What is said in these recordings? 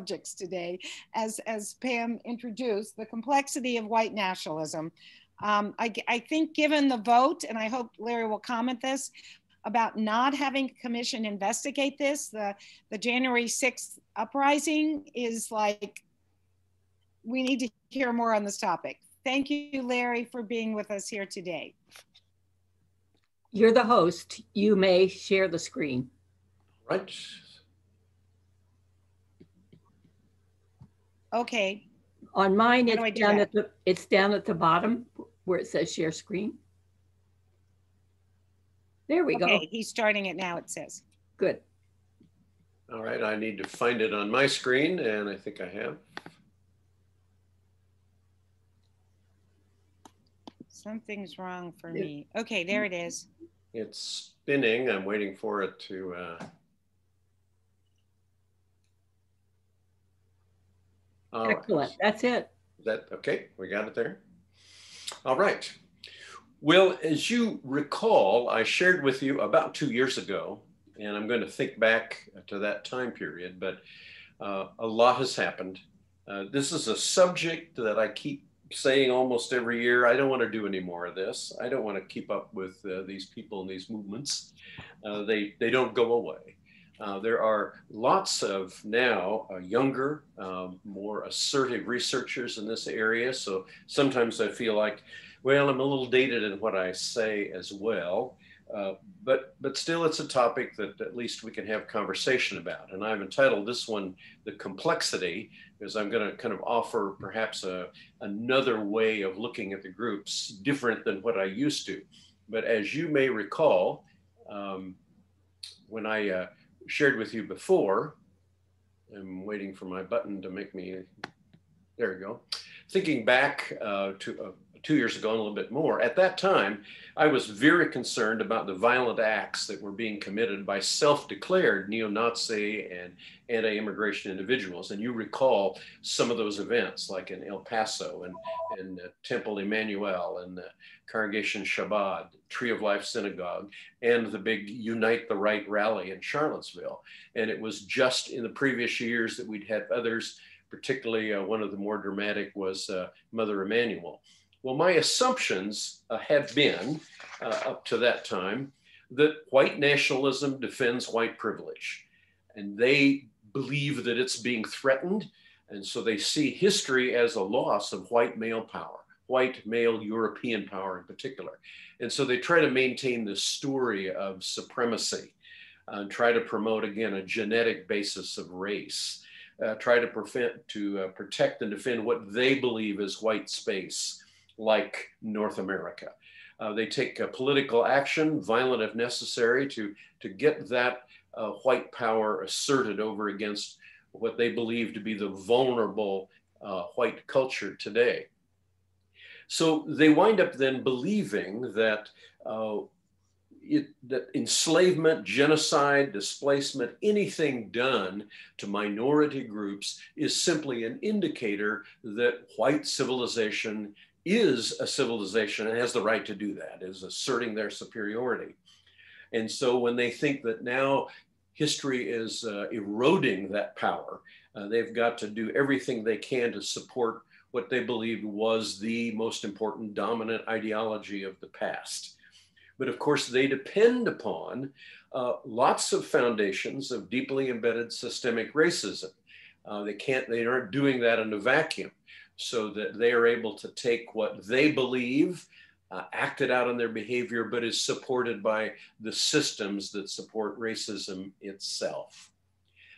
subjects today, as Pam introduced, the complexity of white nationalism. I think given the vote, and I hope Larry will comment this, about not having a commission investigate this, the January 6th uprising is like, we need to hear more on this topic. Thank you, Larry, for being with us here today. You're the host. You may share the screen. Right. Okay. On mine, it's down at the bottom where it says share screen. There we go. Okay, he's starting it now, it says. Good. All right, I need to find it on my screen, and I think I have. Something's wrong for me. Okay, there it is. It's spinning. I'm waiting for it to. Excellent. That's it. Okay? We got it there. All right. Well, as you recall, I shared with you about 2 years ago, and I'm going to think back to that time period, but a lot has happened. This is a subject that I keep saying almost every year. I don't want to do any more of this. I don't want to keep up with these people and these movements. They don't go away. There are lots of now younger, more assertive researchers in this area. So sometimes I feel like, well, I'm a little dated in what I say as well. But still, it's a topic that at least we can have conversation about. And I've entitled this one, The Complexity, because I'm going to kind of offer perhaps another way of looking at the groups different than what I used to. But as you may recall, when I shared with you before, I'm waiting for my button to make me, there we go. Thinking back to 2 years ago and a little bit more, at that time, I was very concerned about the violent acts that were being committed by self-declared neo-Nazi and anti-immigration individuals. And you recall some of those events, like in El Paso and Temple Emmanuel and the Congregation Shabbat, Tree of Life Synagogue, and the big Unite the Right rally in Charlottesville. And it was just in the previous years that we'd had others, particularly one of the more dramatic was Mother Emanuel. Well, my assumptions had been, up to that time, that white nationalism defends white privilege. And they believe that it's being threatened. And so they see history as a loss of white male power, white male European power in particular. And so they try to maintain this story of supremacy, try to promote, again, a genetic basis of race, try to protect and defend what they believe is white space, like North America. They take political action, violent if necessary, to get that white power asserted over against what they believe to be the vulnerable white culture today. So they wind up then believing that that enslavement, genocide, displacement, anything done to minority groups is simply an indicator that white civilization is a civilization and has the right to do that, is asserting their superiority. And so when they think that now history is eroding that power, they've got to do everything they can to support what they believed was the most important dominant ideology of the past. But of course, they depend upon lots of foundations of deeply embedded systemic racism. They aren't doing that in a vacuum, so that they are able to take what they believe, act it out in their behavior, but is supported by the systems that support racism itself.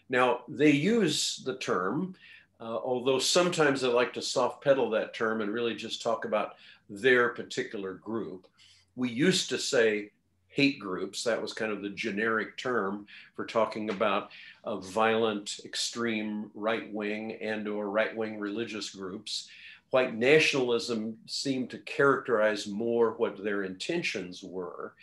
Now, they use the term, although sometimes they like to soft pedal that term and really just talk about their particular group. We used to say hate groups. That was kind of the generic term for talking about violent, extreme right-wing and or right-wing religious groups. White nationalism seemed to characterize more what their intentions were.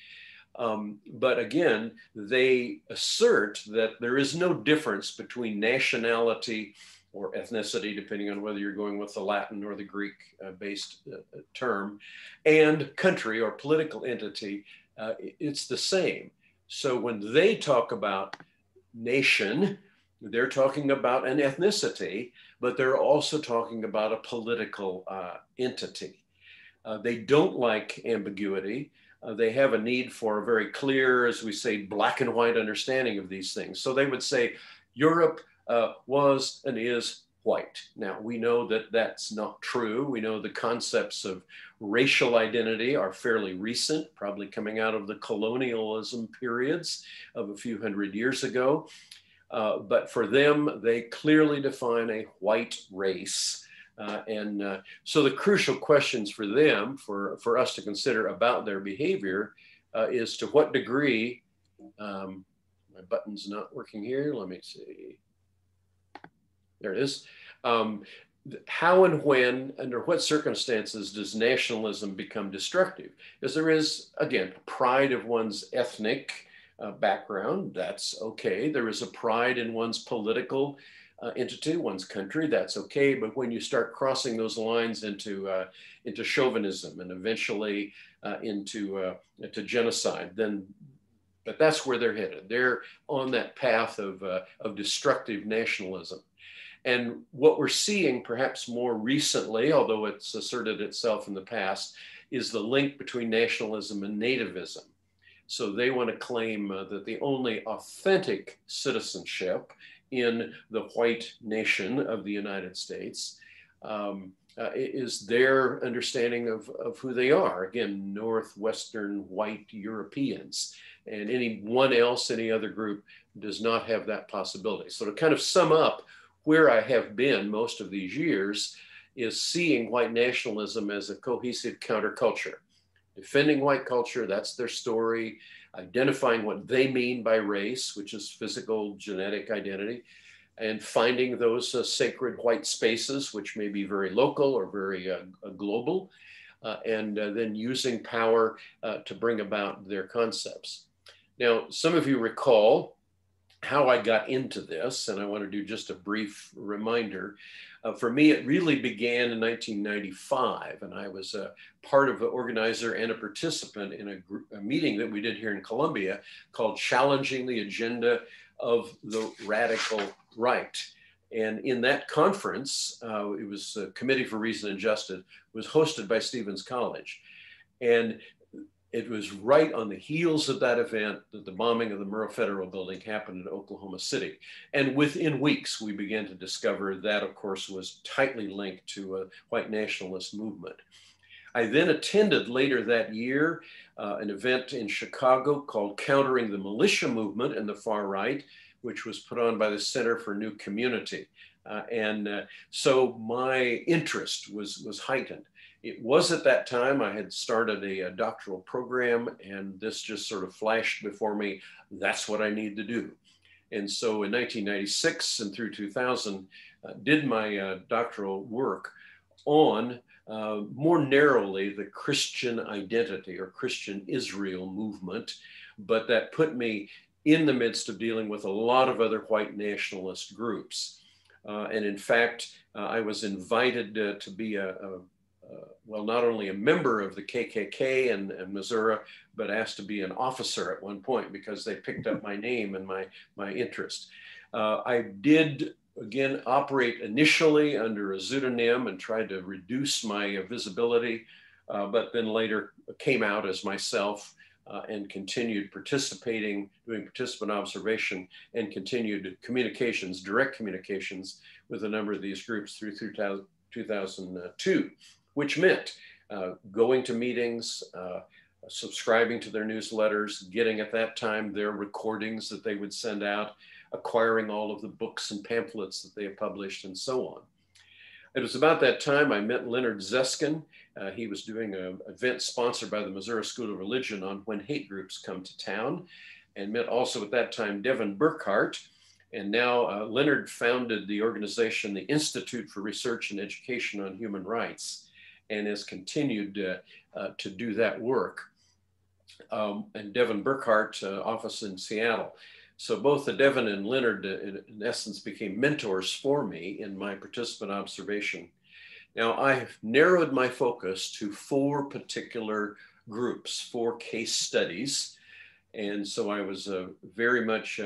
But again, they assert that there is no difference between nationality or ethnicity, depending on whether you're going with the Latin or the Greek-based term, and country or political entity. It's the same. So when they talk about nation, they're talking about an ethnicity, but they're also talking about a political entity. They don't like ambiguity. They have a need for a very clear, as we say, black and white understanding of these things. So they would say Europe was and is white. Now, we know that that's not true. We know the concepts of racial identity are fairly recent, probably coming out of the colonialism periods of a few hundred years ago. But for them, they clearly define a white race. So the crucial questions for them, for us to consider about their behavior is to what degree, my button's not working here, let me see. There it is. How and when, under what circumstances does nationalism become destructive? Because there is, again, pride of one's ethnic background, that's okay. There is a pride in one's political entity, one's country, that's okay. But when you start crossing those lines into chauvinism and eventually into genocide, but that's where they're headed. They're on that path of destructive nationalism. And what we're seeing perhaps more recently, although it's asserted itself in the past, is the link between nationalism and nativism. So they want to claim that the only authentic citizenship in the white nation of the United States is their understanding of who they are. Again, Northwestern white Europeans. And anyone else, any other group does not have that possibility. So to kind of sum up, where I have been most of these years is seeing white nationalism as a cohesive counterculture. Defending white culture, that's their story, identifying what they mean by race, which is physical genetic identity, and finding those sacred white spaces, which may be very local or very global, and then using power to bring about their concepts. Now, some of you recall how I got into this, and I want to do just a brief reminder. For me, it really began in 1995, and I was a part of the organizer and a participant in a meeting that we did here in Columbia called Challenging the Agenda of the Radical Right. And in that conference, it was a Committee for Reason and Justice, was hosted by Stevens College. And it was right on the heels of that event that the bombing of the Murrah Federal Building happened in Oklahoma City. And within weeks, we began to discover that, of course, was tightly linked to a white nationalist movement. I then attended later that year an event in Chicago called Countering the Militia Movement and the Far Right, which was put on by the Center for New Community. So my interest was heightened. It was at that time I had started a doctoral program, and this just sort of flashed before me. That's what I need to do. And so in 1996 and through 2000, did my doctoral work on more narrowly the Christian identity or Christian Israel movement, but that put me in the midst of dealing with a lot of other white nationalist groups. And in fact, I was invited to be well, not only a member of the KKK in Missouri, but asked to be an officer at one point because they picked up my name and my interest. I did, again, operate initially under a pseudonym and tried to reduce my visibility, but then later came out as myself and continued participating, doing participant observation, and continued communications, direct communications with a number of these groups through 2002. Which meant going to meetings, subscribing to their newsletters, getting at that time their recordings that they would send out, acquiring all of the books and pamphlets that they have published, and so on. It was about that time I met Leonard Zeskin. He was doing an event sponsored by the Missouri School of Religion on when hate groups come to town, and met also at that time Devin Burkhart. And now Leonard founded the organization, the Institute for Research and Education on Human Rights, and has continued to do that work. And Devin Burkhart, office in Seattle. So both Devin and Leonard, in essence, became mentors for me in my participant observation. Now, I've narrowed my focus to 4 particular groups, 4 case studies. And so I was very much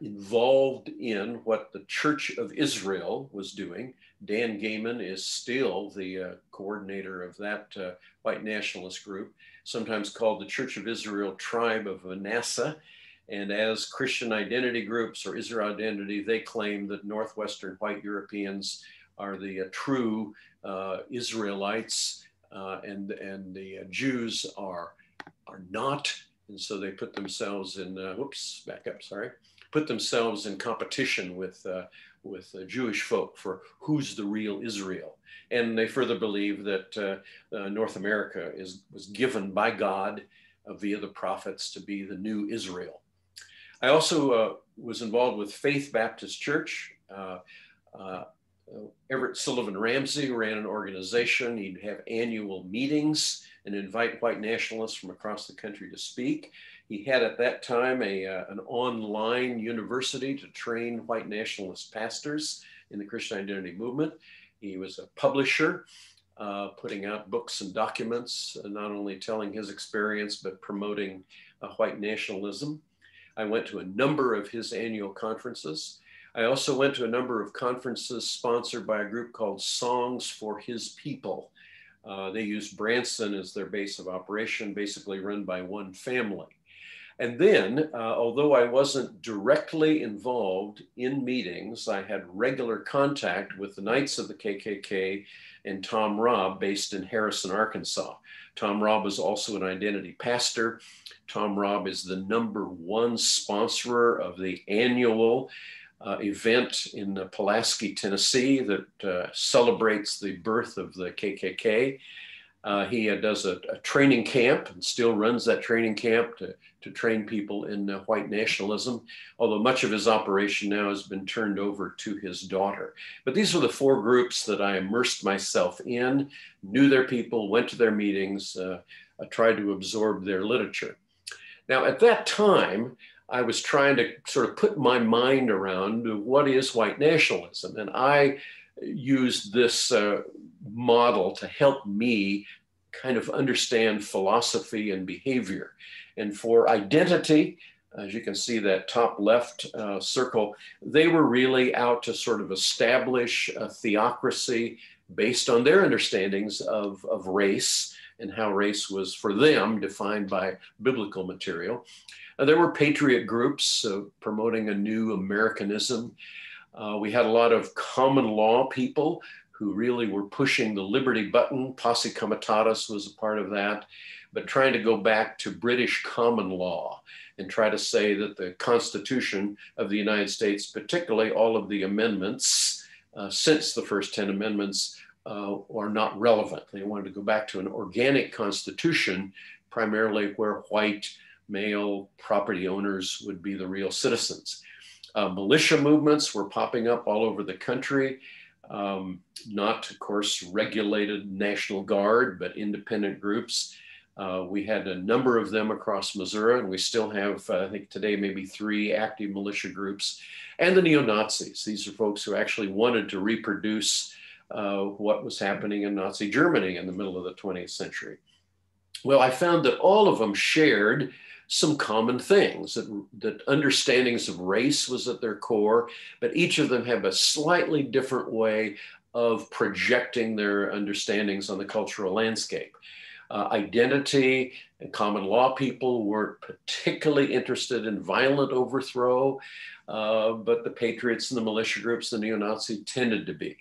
involved in what the Church of Israel was doing. Dan Gaiman is still the coordinator of that white nationalist group, sometimes called the Church of Israel Tribe of Manasseh. And as Christian identity groups or Israel identity, they claim that Northwestern white Europeans are the true Israelites, and the Jews are not. And so they put themselves in, put themselves in competition with Jewish folk for who's the real Israel. And they further believe that North America was given by God via the prophets to be the new Israel. I also was involved with Faith Baptist Church. Everett Sullivan Ramsey ran an organization. He'd have annual meetings and invite white nationalists from across the country to speak. He had at that time an online university to train white nationalist pastors in the Christian identity movement. He was a publisher, putting out books and documents, not only telling his experience, but promoting white nationalism. I went to a number of his annual conferences. I also went to a number of conferences sponsored by a group called Songs for His People. They used Branson as their base of operation, basically run by one family. And then, although I wasn't directly involved in meetings, I had regular contact with the Knights of the KKK and Tom Robb, based in Harrison, Arkansas. Tom Robb is also an identity pastor. Tom Robb is the #1 sponsor of the annual event in Pulaski, Tennessee, that celebrates the birth of the KKK. He does a training camp and still runs that training camp to train people in white nationalism, although much of his operation now has been turned over to his daughter. But these were the 4 groups that I immersed myself in, knew their people, went to their meetings, tried to absorb their literature. Now, at that time, I was trying to sort of put my mind around what is white nationalism. And I used this model to help me kind of understand philosophy and behavior. And for identity, as you can see that top left circle, they were really out to sort of establish a theocracy based on their understandings of race and how race was for them defined by biblical material. There were patriot groups promoting a new Americanism. We had a lot of common law people who really were pushing the liberty button. Posse Comitatus was a part of that, but trying to go back to British common law and try to say that the Constitution of the United States, particularly all of the amendments since the first 10 amendments, are not relevant. They wanted to go back to an organic constitution, primarily where white male property owners would be the real citizens. Militia movements were popping up all over the country, not, of course, regulated National Guard, but independent groups. We had a number of them across Missouri, and we still have, I think today, maybe 3 active militia groups. And the neo-Nazis. These are folks who actually wanted to reproduce what was happening in Nazi Germany in the middle of the 20th century. Well, I found that all of them shared some common things, that understandings of race was at their core, but each of them have a slightly different way of projecting their understandings on the cultural landscape. Identity and common law people weren't particularly interested in violent overthrow, but the patriots and the militia groups, the neo-Nazi, tended to be.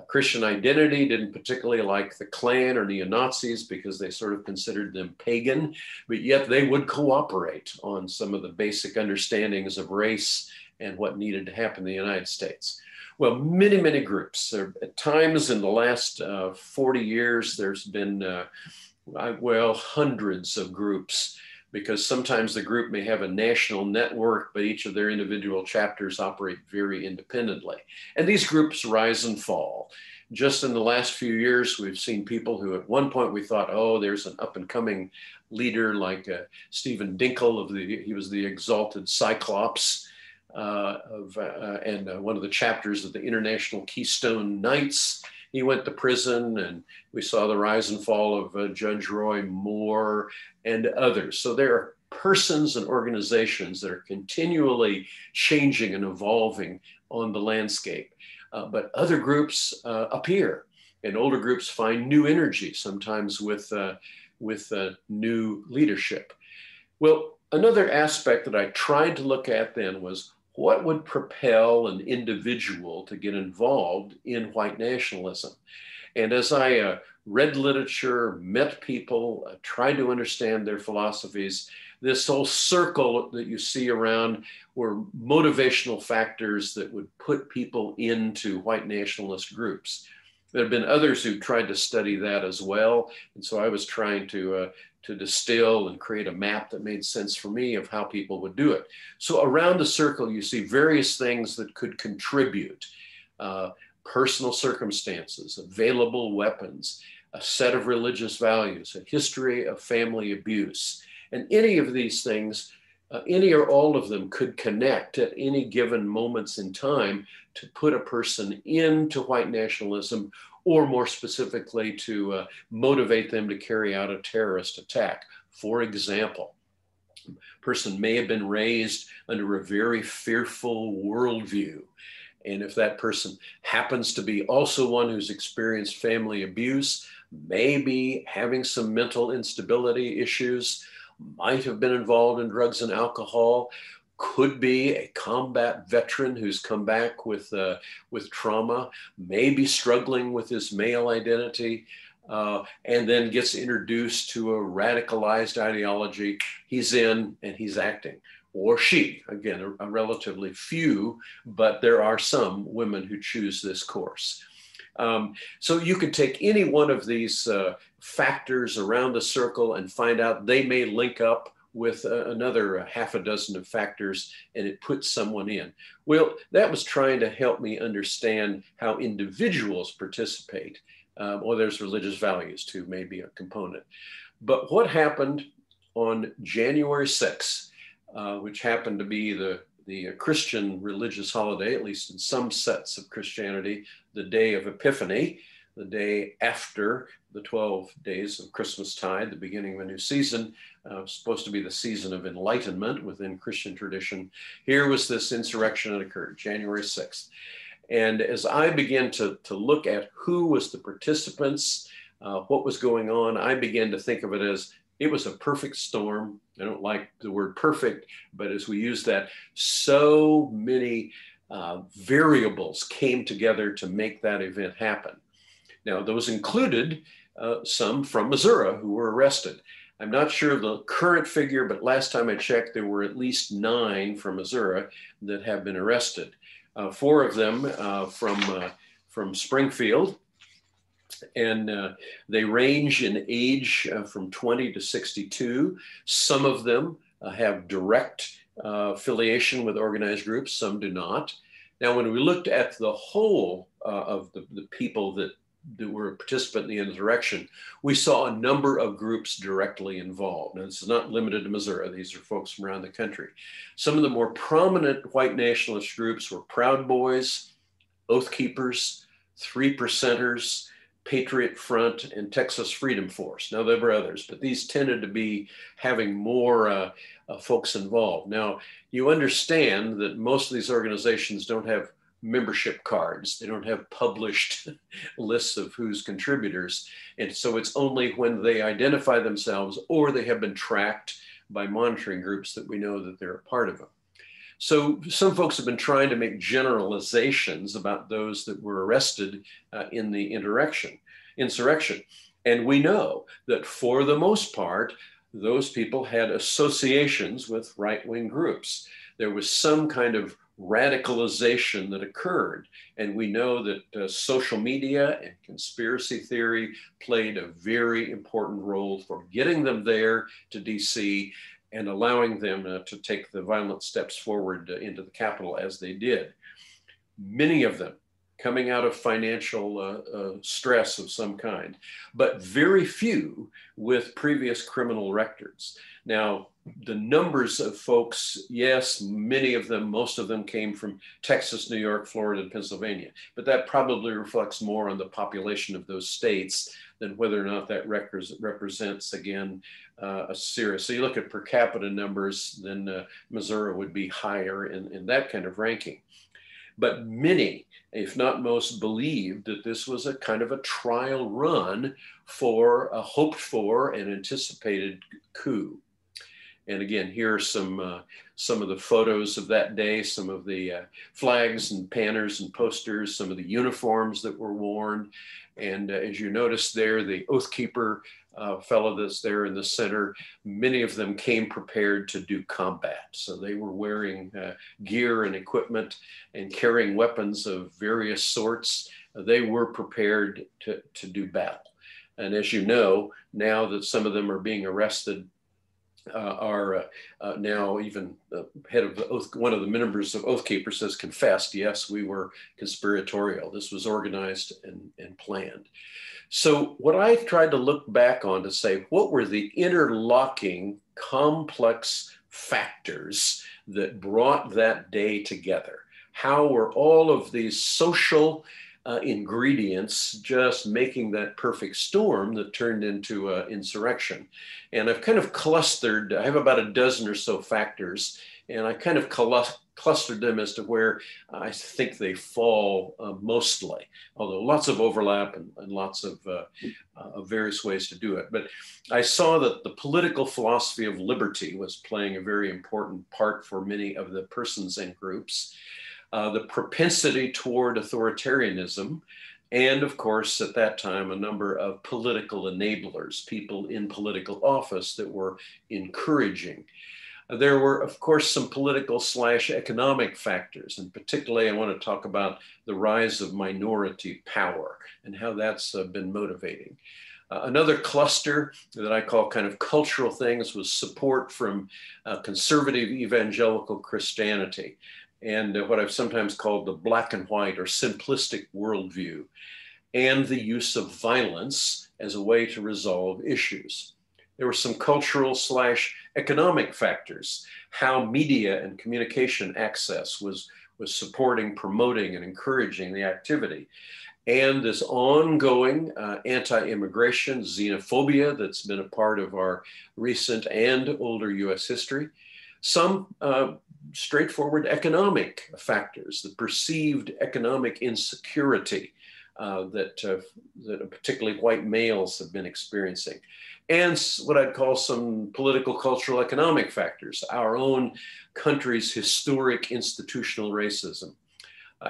Christian identity didn't particularly like the Klan or neo-Nazis because they sort of considered them pagan, but yet they would cooperate on some of the basic understandings of race and what needed to happen in the United States. Well, many, many groups. At times in the last 40 years, there's been, hundreds of groups, because sometimes the group may have a national network, but each of their individual chapters operate very independently. And these groups rise and fall. Just in the last few years, we've seen people who at one point we thought, oh, there's an up and coming leader like Stephen Dinkle, he was the exalted Cyclops, and one of the chapters of the International Keystone Knights. He went to prison, and we saw the rise and fall of Judge Roy Moore and others. So there are persons and organizations that are continually changing and evolving on the landscape. But other groups appear, and older groups find new energy, sometimes with new leadership. Well, another aspect that I tried to look at then was what would propel an individual to get involved in white nationalism. And as I read literature, met people, tried to understand their philosophies, this whole circle that you see around were motivational factors that would put people into white nationalist groups. There have been others who tried to study that as well. And so I was trying to distill and create a map that made sense for me of how people would do it. So around the circle, you see various things that could contribute. Personal circumstances, available weapons, a set of religious values, a history of family abuse. And any of these things, any or all of them could connect at any given moments in time to put a person into white nationalism, or more specifically to motivate them to carry out a terrorist attack. For example, a person may have been raised under a very fearful worldview. And if that person happens to be also one who's experienced family abuse, maybe having some mental instability issues, might have been involved in drugs and alcohol, could be a combat veteran who's come back with trauma, maybe struggling with his male identity, and then gets introduced to a radicalized ideology. He's in and he's acting. Or she, again, a relatively few, but there are some women who choose this course. So you could take any one of these factors around the circle and find out they may link up with another half a dozen of factors, and it puts someone in. Well, that was trying to help me understand how individuals participate. Or there's religious values too, maybe a component. But what happened on January 6th, which happened to be the Christian religious holiday, at least in some sets of Christianity, the day of Epiphany, the day after the 12 days of Christmastide, the beginning of a new season, supposed to be the season of enlightenment within Christian tradition. Here was this insurrection that occurred, January 6th. And as I began to look at who was the participants, what was going on, I began to think of it as it was a perfect storm. I don't like the word perfect, but as we use that, so many variables came together to make that event happen. Now, those included some from Missouri who were arrested. I'm not sure of the current figure, but last time I checked, there were at least 9 from Missouri that have been arrested. 4 of them from Springfield, and they range in age from 20 to 62. Some of them have direct affiliation with organized groups, some do not. Now, when we looked at the whole of the people that were a participant in the insurrection, we saw a number of groups directly involved. Now, this is not limited to Missouri. These are folks from around the country. Some of the more prominent white nationalist groups were Proud Boys, Oath Keepers, 3 Percenters, Patriot Front, and Texas Freedom Force. Now, there were others, but these tended to be having more folks involved. Now, you understand that most of these organizations don't have membership cards. They don't have published lists of who's contributors. And so it's only when they identify themselves or they have been tracked by monitoring groups that we know that they're a part of them. So some folks have been trying to make generalizations about those that were arrested in the insurrection. And we know that for the most part, those people had associations with right-wing groups. There was some kind of radicalization that occurred. And we know that social media and conspiracy theory played a very important role for getting them there to DC and allowing them to take the violent steps forward into the Capitol as they did. Many of them coming out of financial stress of some kind, but very few with previous criminal records. Now, the numbers of folks, yes, many of them, most of them came from Texas, New York, Florida, and Pennsylvania, but that probably reflects more on the population of those states than whether or not that represents, again, a serious. So you look at per capita numbers, then Missouri would be higher in that kind of ranking. But many, if not most, believed that this was a kind of a trial run for a hoped for and anticipated coup. And again, here are some of the photos of that day, some of the flags and banners and posters, some of the uniforms that were worn. And as you notice there, the Oath Keeper fellow that's there in the center, many of them came prepared to do combat. So they were wearing gear and equipment and carrying weapons of various sorts. They were prepared to do battle. And as you know, now that some of them are being arrested, are now even the head of the Oath, one of the members of Oath Keepers has confessed, yes, we were conspiratorial. This was organized and planned. So what I tried to look back on to say, what were the interlocking complex factors that brought that day together? How were all of these social ingredients just making that perfect storm that turned into insurrection? And I've kind of clustered, I have about a dozen or so factors, and I kind of clustered them as to where I think they fall mostly, although lots of overlap and lots of various ways to do it. But I saw that the political philosophy of liberty was playing a very important part for many of the persons and groups. The propensity toward authoritarianism, and of course, at that time, a number of political enablers, people in political office that were encouraging. There were, of course, some political / economic factors, and particularly I want to talk about the rise of minority power and how that's been motivating. Another cluster that I call kind of cultural things was support from conservative evangelical Christianity, and what I've sometimes called the black and white or simplistic worldview, and the use of violence as a way to resolve issues. There were some cultural / economic factors, how media and communication access was supporting, promoting, and encouraging the activity. And this ongoing anti-immigration xenophobia that's been a part of our recent and older US history. Some straightforward economic factors, the perceived economic insecurity that particularly white males have been experiencing. And what I'd call some political, cultural, economic factors, our own country's historic institutional racism,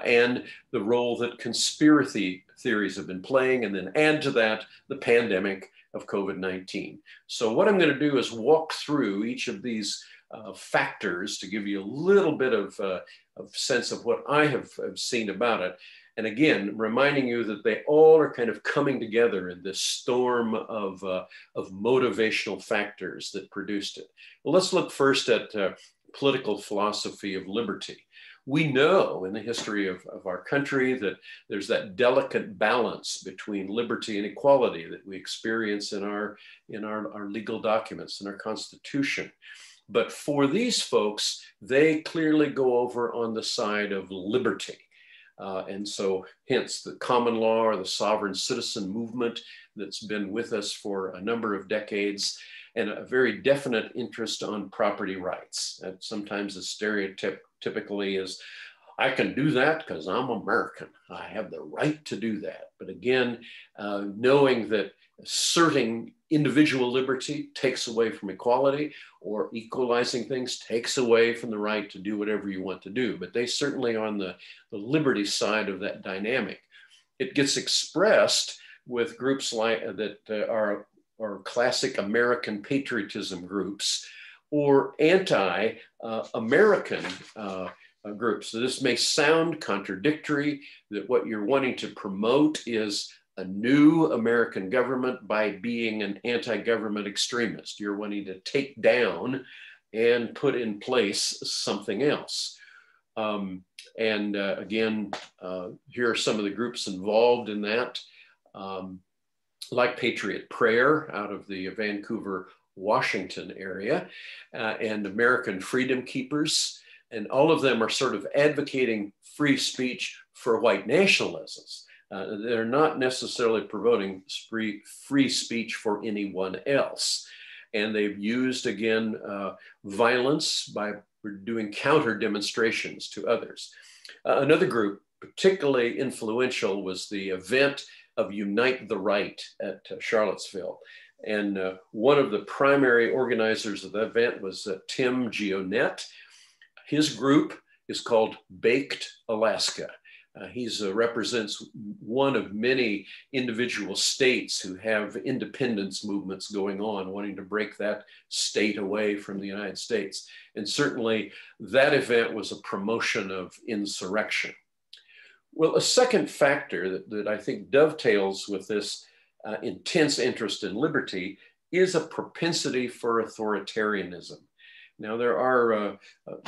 and the role that conspiracy theories have been playing, and then add to that the pandemic of COVID-19. So what I'm going to do is walk through each of these factors to give you a little bit of sense of what I have seen about it. And again, reminding you that they all are kind of coming together in this storm of motivational factors that produced it. Well, let's look first at political philosophy of liberty. We know in the history of our country that there's that delicate balance between liberty and equality that we experience in our legal documents, in our Constitution. But for these folks, they clearly go over on the side of liberty. And so hence the common law or the sovereign citizen movement that's been with us for a number of decades, and a very definite interest on property rights. And sometimes the stereotypically is, I can do that because I'm American. I have the right to do that. But again, knowing that asserting individual liberty takes away from equality, or equalizing things takes away from the right to do whatever you want to do. But they certainly on the liberty side of that dynamic. It gets expressed with groups like that are classic American patriotism groups, or anti-American groups. So this may sound contradictory, that what you're wanting to promote is a new American government by being an anti-government extremist. You're wanting to take down and put in place something else. And again, here are some of the groups involved in that, like Patriot Prayer out of the Vancouver, Washington area, and American Freedom Keepers. And all of them are sort of advocating free speech for white nationalists. They're not necessarily promoting free speech for anyone else. And they've used, again, violence by doing counter demonstrations to others. Another group particularly influential was the event of Unite the Right at Charlottesville. And one of the primary organizers of the event was Tim Gionette. His group is called Baked Alaska. He represents one of many individual states who have independence movements going on, wanting to break that state away from the United States. And certainly that event was a promotion of insurrection. Well, a second factor that I think dovetails with this intense interest in liberty is a propensity for authoritarianism. Now, there are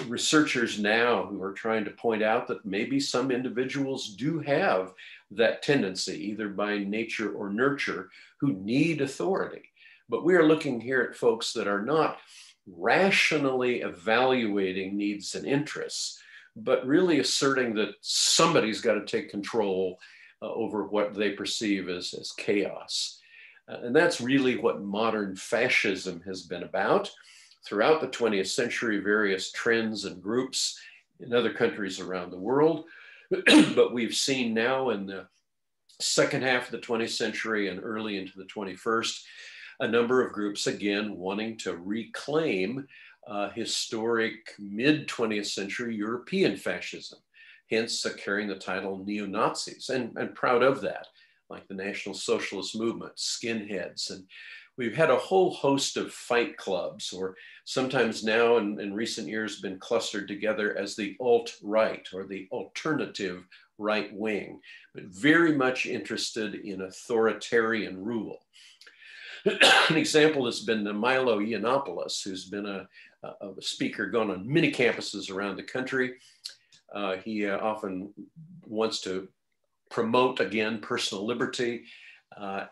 researchers now who are trying to point out that maybe some individuals do have that tendency, either by nature or nurture, who need authority. But we are looking here at folks that are not rationally evaluating needs and interests, but really asserting that somebody's got to take control over what they perceive as chaos. And that's really what modern fascism has been about. Throughout the 20th century, various trends and groups in other countries around the world. But we've seen now in the second half of the 20th century and early into the 21st, a number of groups, again, wanting to reclaim historic mid-20th century European fascism, hence carrying the title neo-Nazis, and proud of that, like the National Socialist Movement, skinheads, and we've had a whole host of fight clubs, or sometimes now in recent years been clustered together as the alt-right or the alternative right wing, but very much interested in authoritarian rule. An example has been Milo Yiannopoulos, who's been a speaker, gone on many campuses around the country. He often wants to promote, again, personal liberty,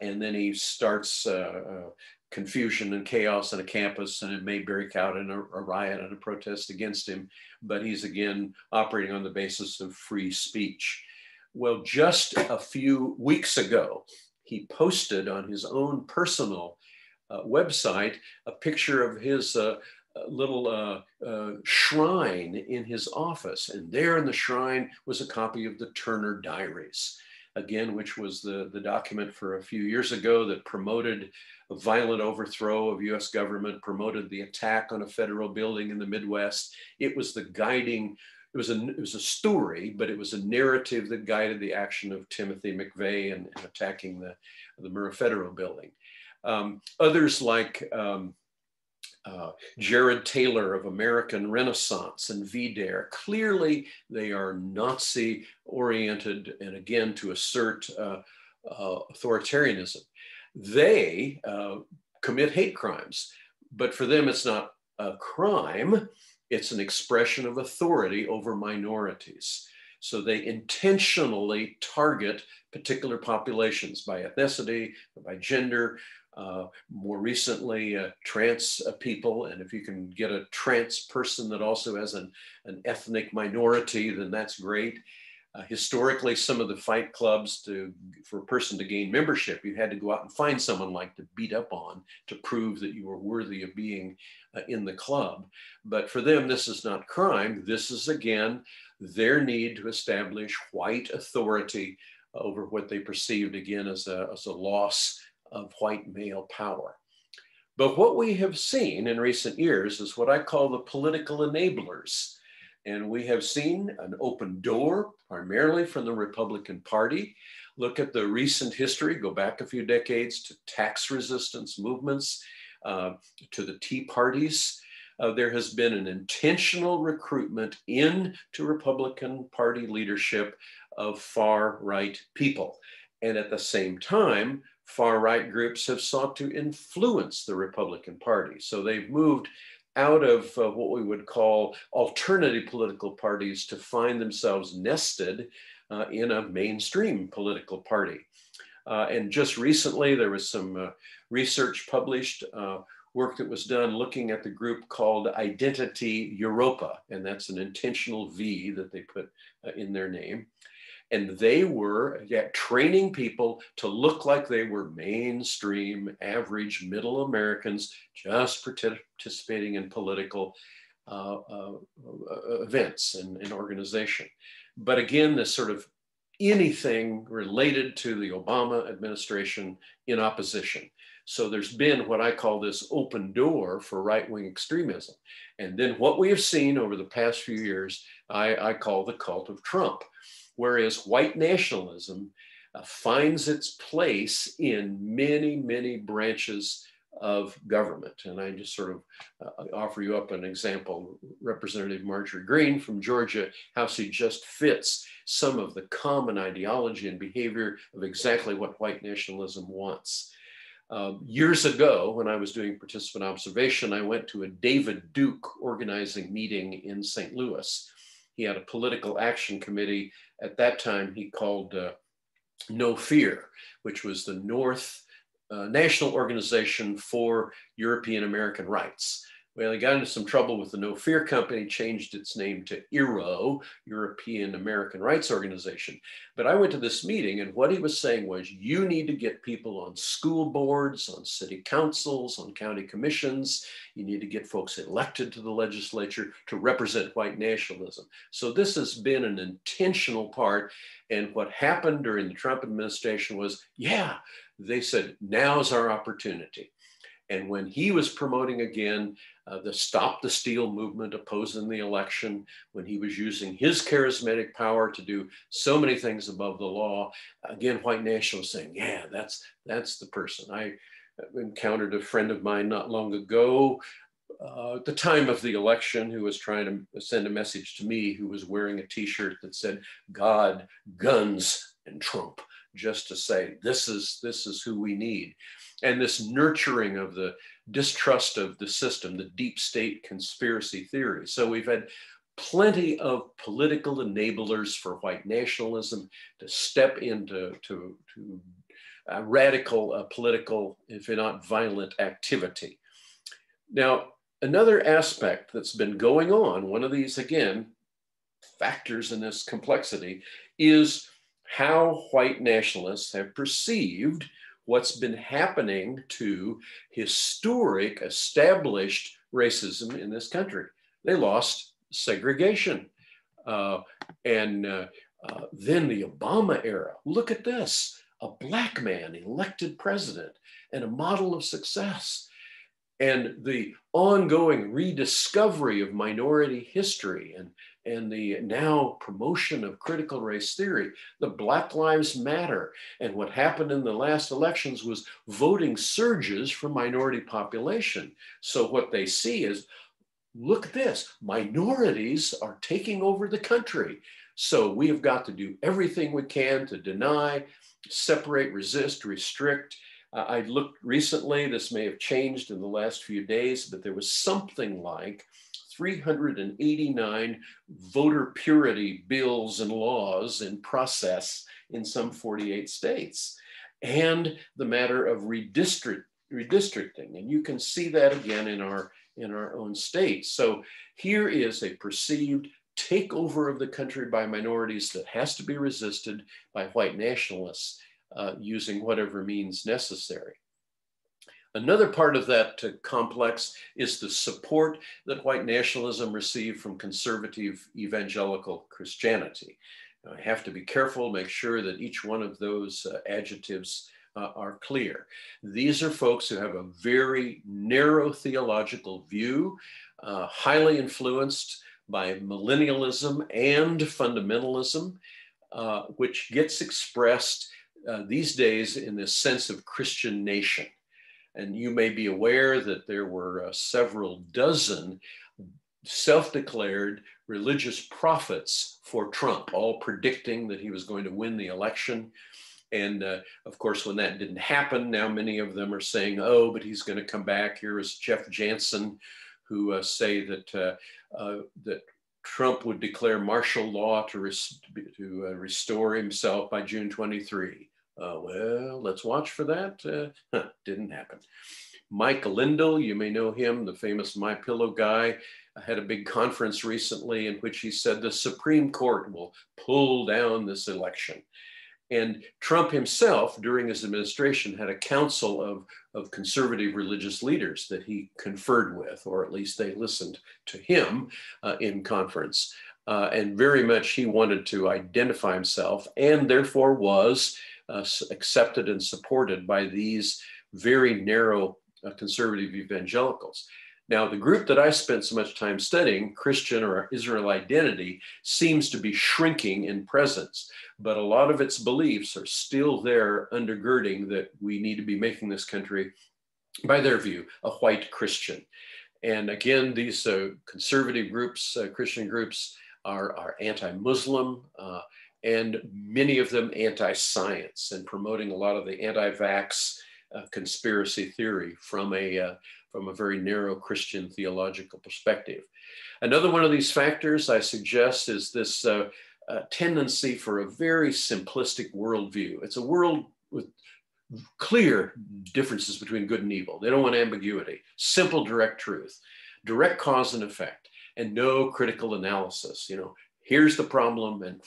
and then he starts confusion and chaos on a campus, and it may break out in a riot and a protest against him, but he's again operating on the basis of free speech. Well, just a few weeks ago, he posted on his own personal website a picture of his little shrine in his office, and there in the shrine was a copy of the Turner Diaries, again, which was the document for a few years ago that promoted a violent overthrow of US government, promoted the attack on a federal building in the Midwest. It was the guiding, it was a story, but it was a narrative that guided the action of Timothy McVeigh in attacking the Murrah Federal Building. Others like Jared Taylor of American Renaissance and VDARE, clearly they are Nazi oriented, and again, to assert authoritarianism. They commit hate crimes, but for them it's not a crime, it's an expression of authority over minorities. So they intentionally target particular populations by ethnicity, by gender, more recently, trans people. And if you can get a trans person that also has an ethnic minority, then that's great. Historically, some of the fight clubs, for a person to gain membership, you had to go out and find someone like to beat up on to prove that you were worthy of being in the club. But for them, this is not crime. This is, again, their need to establish white authority over what they perceived, again, as a loss of white male power. But what we have seen in recent years is what I call the political enablers. And we have seen an open door, primarily from the Republican Party. Look at the recent history, go back a few decades to tax resistance movements, to the Tea Parties. There has been an intentional recruitment into Republican Party leadership of far-right people. And at the same time, far-right groups have sought to influence the Republican Party. So they've moved out of what we would call alternative political parties to find themselves nested in a mainstream political party. And just recently, there was some research published, work that was done looking at the group called Identity Europa, and that's an intentional V that they put in their name. And they were training people to look like they were mainstream, average, middle Americans, just participating in political events and organization. But again, this sort of anything related to the Obama administration in opposition. So there's been what I call this open door for right-wing extremism. And then what we have seen over the past few years, I call the cult of Trump. Whereas white nationalism finds its place in many, many branches of government. And I just sort of offer you up an example, Representative Marjorie Greene from Georgia, how she just fits some of the common ideology and behavior of exactly what white nationalism wants. Years ago, when I was doing participant observation, I went to a David Duke organizing meeting in St. Louis. He had a political action committee. At that time, he called No Fear, which was the North National Organization for European American Rights. Well, he got into some trouble with the No Fear Company, changed its name to ERO, European American Rights Organization. But I went to this meeting, and what he was saying was, you need to get people on school boards, on city councils, on county commissions. You need to get folks elected to the legislature to represent white nationalism. So this has been an intentional part. And what happened during the Trump administration was, yeah, they said, now's our opportunity. And when he was promoting again the Stop the Steal movement opposing the election, when he was using his charismatic power to do so many things above the law, again, white nationalists saying, yeah, that's the person. I encountered a friend of mine not long ago at the time of the election who was trying to send a message to me, who was wearing a t-shirt that said, God, guns, and Trump, just to say, this is who we need. And this nurturing of the distrust of the system, the deep state conspiracy theory. So we've had plenty of political enablers for white nationalism to step into radical political, if not violent, activity. Now, another aspect that's been going on, one of these, again, factors in this complexity, is how white nationalists have perceived what's been happening to historic, established racism in this country. They lost segregation. Then the Obama era, look at this, a Black man elected president and a model of success. And the ongoing rediscovery of minority history and the now promotion of critical race theory, the Black Lives Matter. And what happened in the last elections was voting surges for minority population. So what they see is, look at this, minorities are taking over the country. So we have got to do everything we can to deny, separate, resist, restrict. I looked recently, this may have changed in the last few days, but there was something like 389 voter purity bills and laws in process in some 48 states. And the matter of redistricting. And you can see that again in our own state. So here is a perceived takeover of the country by minorities that has to be resisted by white nationalists using whatever means necessary. Another part of that complex is the support that white nationalism received from conservative evangelical Christianity. I have to be careful, make sure that each one of those adjectives are clear. These are folks who have a very narrow theological view, highly influenced by millennialism and fundamentalism, which gets expressed these days in this sense of Christian nation. And you may be aware that there were several dozen self-declared religious prophets for Trump, all predicting that he was going to win the election. And of course, when that didn't happen, now many of them are saying, oh, but he's going to come back. Here is Jeff Jansen, who say that that Trump would declare martial law to restore himself by June 23. Well, let's watch for that. Didn't happen. Mike Lindell, you may know him, the famous My Pillow guy, had a big conference recently in which he said the Supreme Court will pull down this election. And Trump himself, during his administration, had a council of conservative religious leaders that he conferred with, or at least they listened to him in conference. And very much he wanted to identify himself, and therefore was accepted and supported by these very narrow conservative evangelicals. Now, the group that I spent so much time studying, Christian or Israel identity, seems to be shrinking in presence, but a lot of its beliefs are still there, undergirding that we need to be making this country, by their view, a white Christian. And again, these conservative groups, Christian groups, are anti-Muslim, and many of them anti-science, and promoting a lot of the anti-vax conspiracy theory from a very narrow Christian theological perspective. Another one of these factors I suggest is this tendency for a very simplistic worldview. It's a world with clear differences between good and evil. They don't want ambiguity, simple, direct truth, direct cause and effect, and no critical analysis. You know, here's the problem and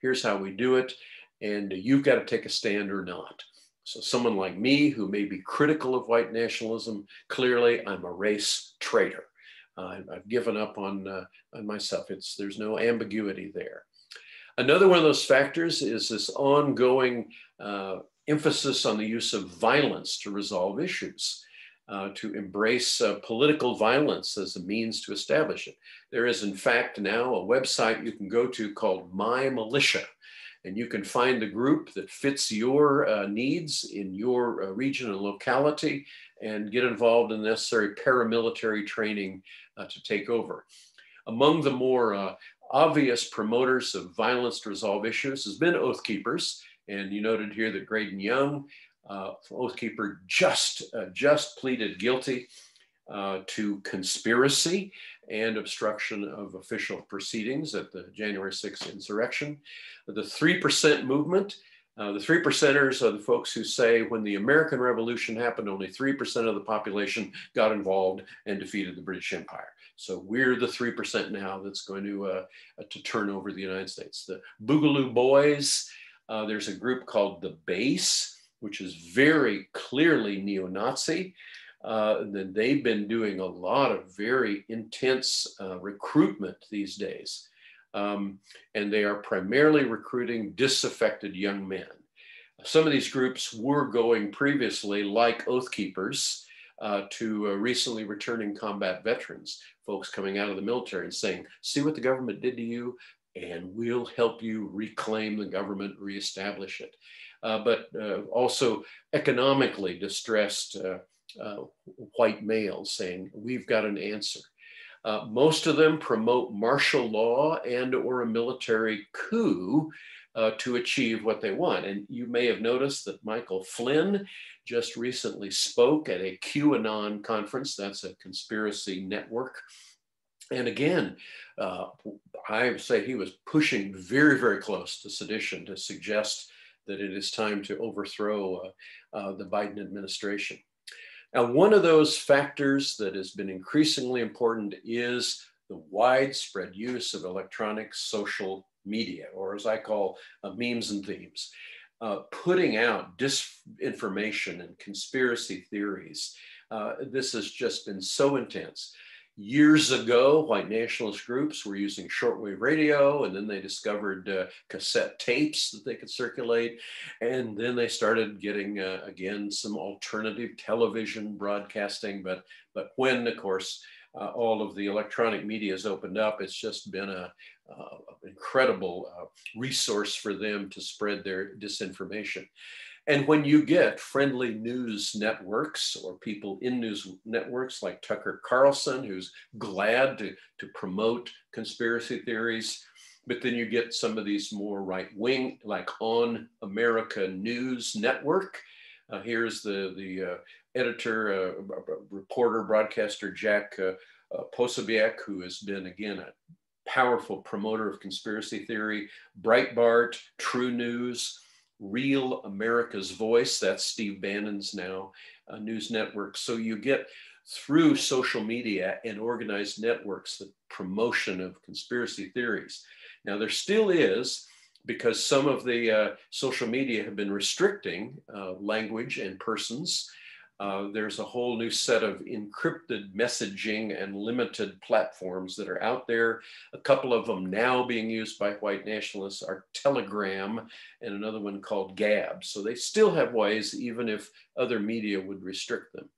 here's how we do it, and you've got to take a stand or not. So someone like me who may be critical of white nationalism, clearly I'm a race traitor. I've given up on myself. There's no ambiguity there. Another one of those factors is this ongoing emphasis on the use of violence to resolve issues, to embrace political violence as a means to establish it. There is, in fact, now a website you can go to called My Militia, and you can find the group that fits your needs in your region and locality and get involved in the necessary paramilitary training to take over. Among the more obvious promoters of violence to resolve issues has been Oath Keepers. And you noted here that Graydon Young, Oath Keeper, just pleaded guilty to conspiracy and obstruction of official proceedings at the January 6th insurrection. The 3% movement, the 3%ers are the folks who say when the American Revolution happened, only 3% of the population got involved and defeated the British Empire. So we're the 3% now that's going to turn over the United States. The Boogaloo Boys, there's a group called The Base, which is very clearly neo-Nazi. They've been doing a lot of very intense recruitment these days. And they are primarily recruiting disaffected young men. Some of these groups were going previously, like Oath Keepers, to recently returning combat veterans, folks coming out of the military and saying, see what the government did to you, and we'll help you reclaim the government, reestablish it. But also economically distressed white males saying, we've got an answer. Most of them promote martial law and or a military coup to achieve what they want. And you may have noticed that Michael Flynn just recently spoke at a QAnon conference. That's a conspiracy network. And again, I would say he was pushing very, very close to sedition to suggest that it is time to overthrow the Biden administration. Now, one of those factors that has been increasingly important is the widespread use of electronic social media, or as I call memes and themes, putting out disinformation and conspiracy theories. This has just been so intense. Years ago, white nationalist groups were using shortwave radio, and then they discovered cassette tapes that they could circulate. And then they started getting, again, some alternative television broadcasting. But when, of course, all of the electronic media has opened up, it's just been an incredible resource for them to spread their disinformation. And when you get friendly news networks or people in news networks like Tucker Carlson, who's glad to promote conspiracy theories, but then you get some of these more right-wing, like On America News Network. Here's the editor, reporter, broadcaster, Jack Posobiec, who has been, again, a powerful promoter of conspiracy theory, Breitbart, True News, Real America's Voice, that's Steve Bannon's now news network. So you get through social media and organized networks the promotion of conspiracy theories. Now there still is, because some of the social media have been restricting language and persons. There's a whole new set of encrypted messaging and limited platforms that are out there. A couple of them now being used by white nationalists are Telegram and another one called Gab. So they still have ways, even if other media would restrict them.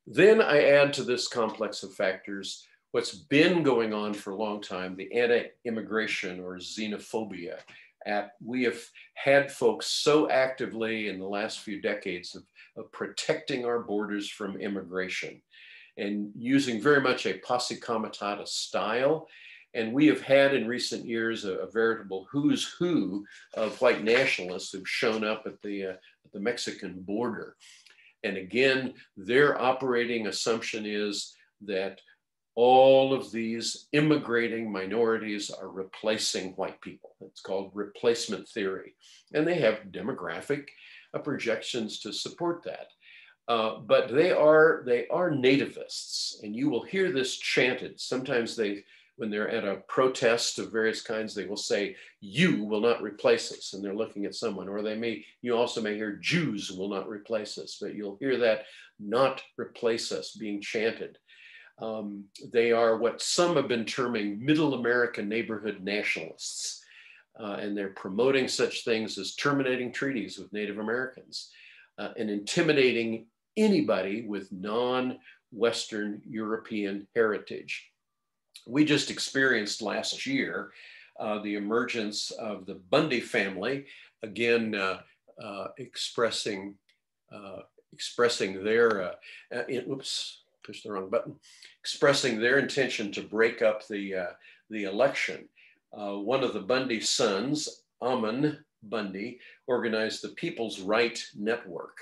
Then I add to this complex of factors what's been going on for a long time, the anti-immigration or xenophobia. We have had folks so actively in the last few decades of protecting our borders from immigration and using very much a posse comitatus style. And we have had in recent years a veritable who's who of white nationalists who've shown up at the Mexican border. And again, their operating assumption is that all of these immigrating minorities are replacing white people. It's called replacement theory. And they have demographic projections to support that. But they are nativists, and you will hear this chanted. Sometimes when they're at a protest of various kinds, they will say, "You will not replace us," and they're looking at someone. Or you also may hear, "Jews will not replace us," but you'll hear that "not replace us" being chanted. They are what some have been terming middle American neighborhood nationalists. And they're promoting such things as terminating treaties with Native Americans and intimidating anybody with non-Western European heritage. We just experienced last year the emergence of the Bundy family, again, expressing their, pushed the wrong button, expressing their intention to break up the election. One of the Bundy sons, Ammon Bundy, organized the People's Right Network.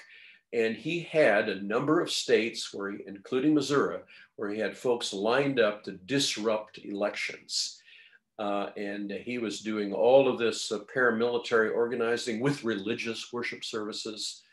And he had a number of states, including Missouri, where he had folks lined up to disrupt elections. And he was doing all of this paramilitary organizing with religious worship services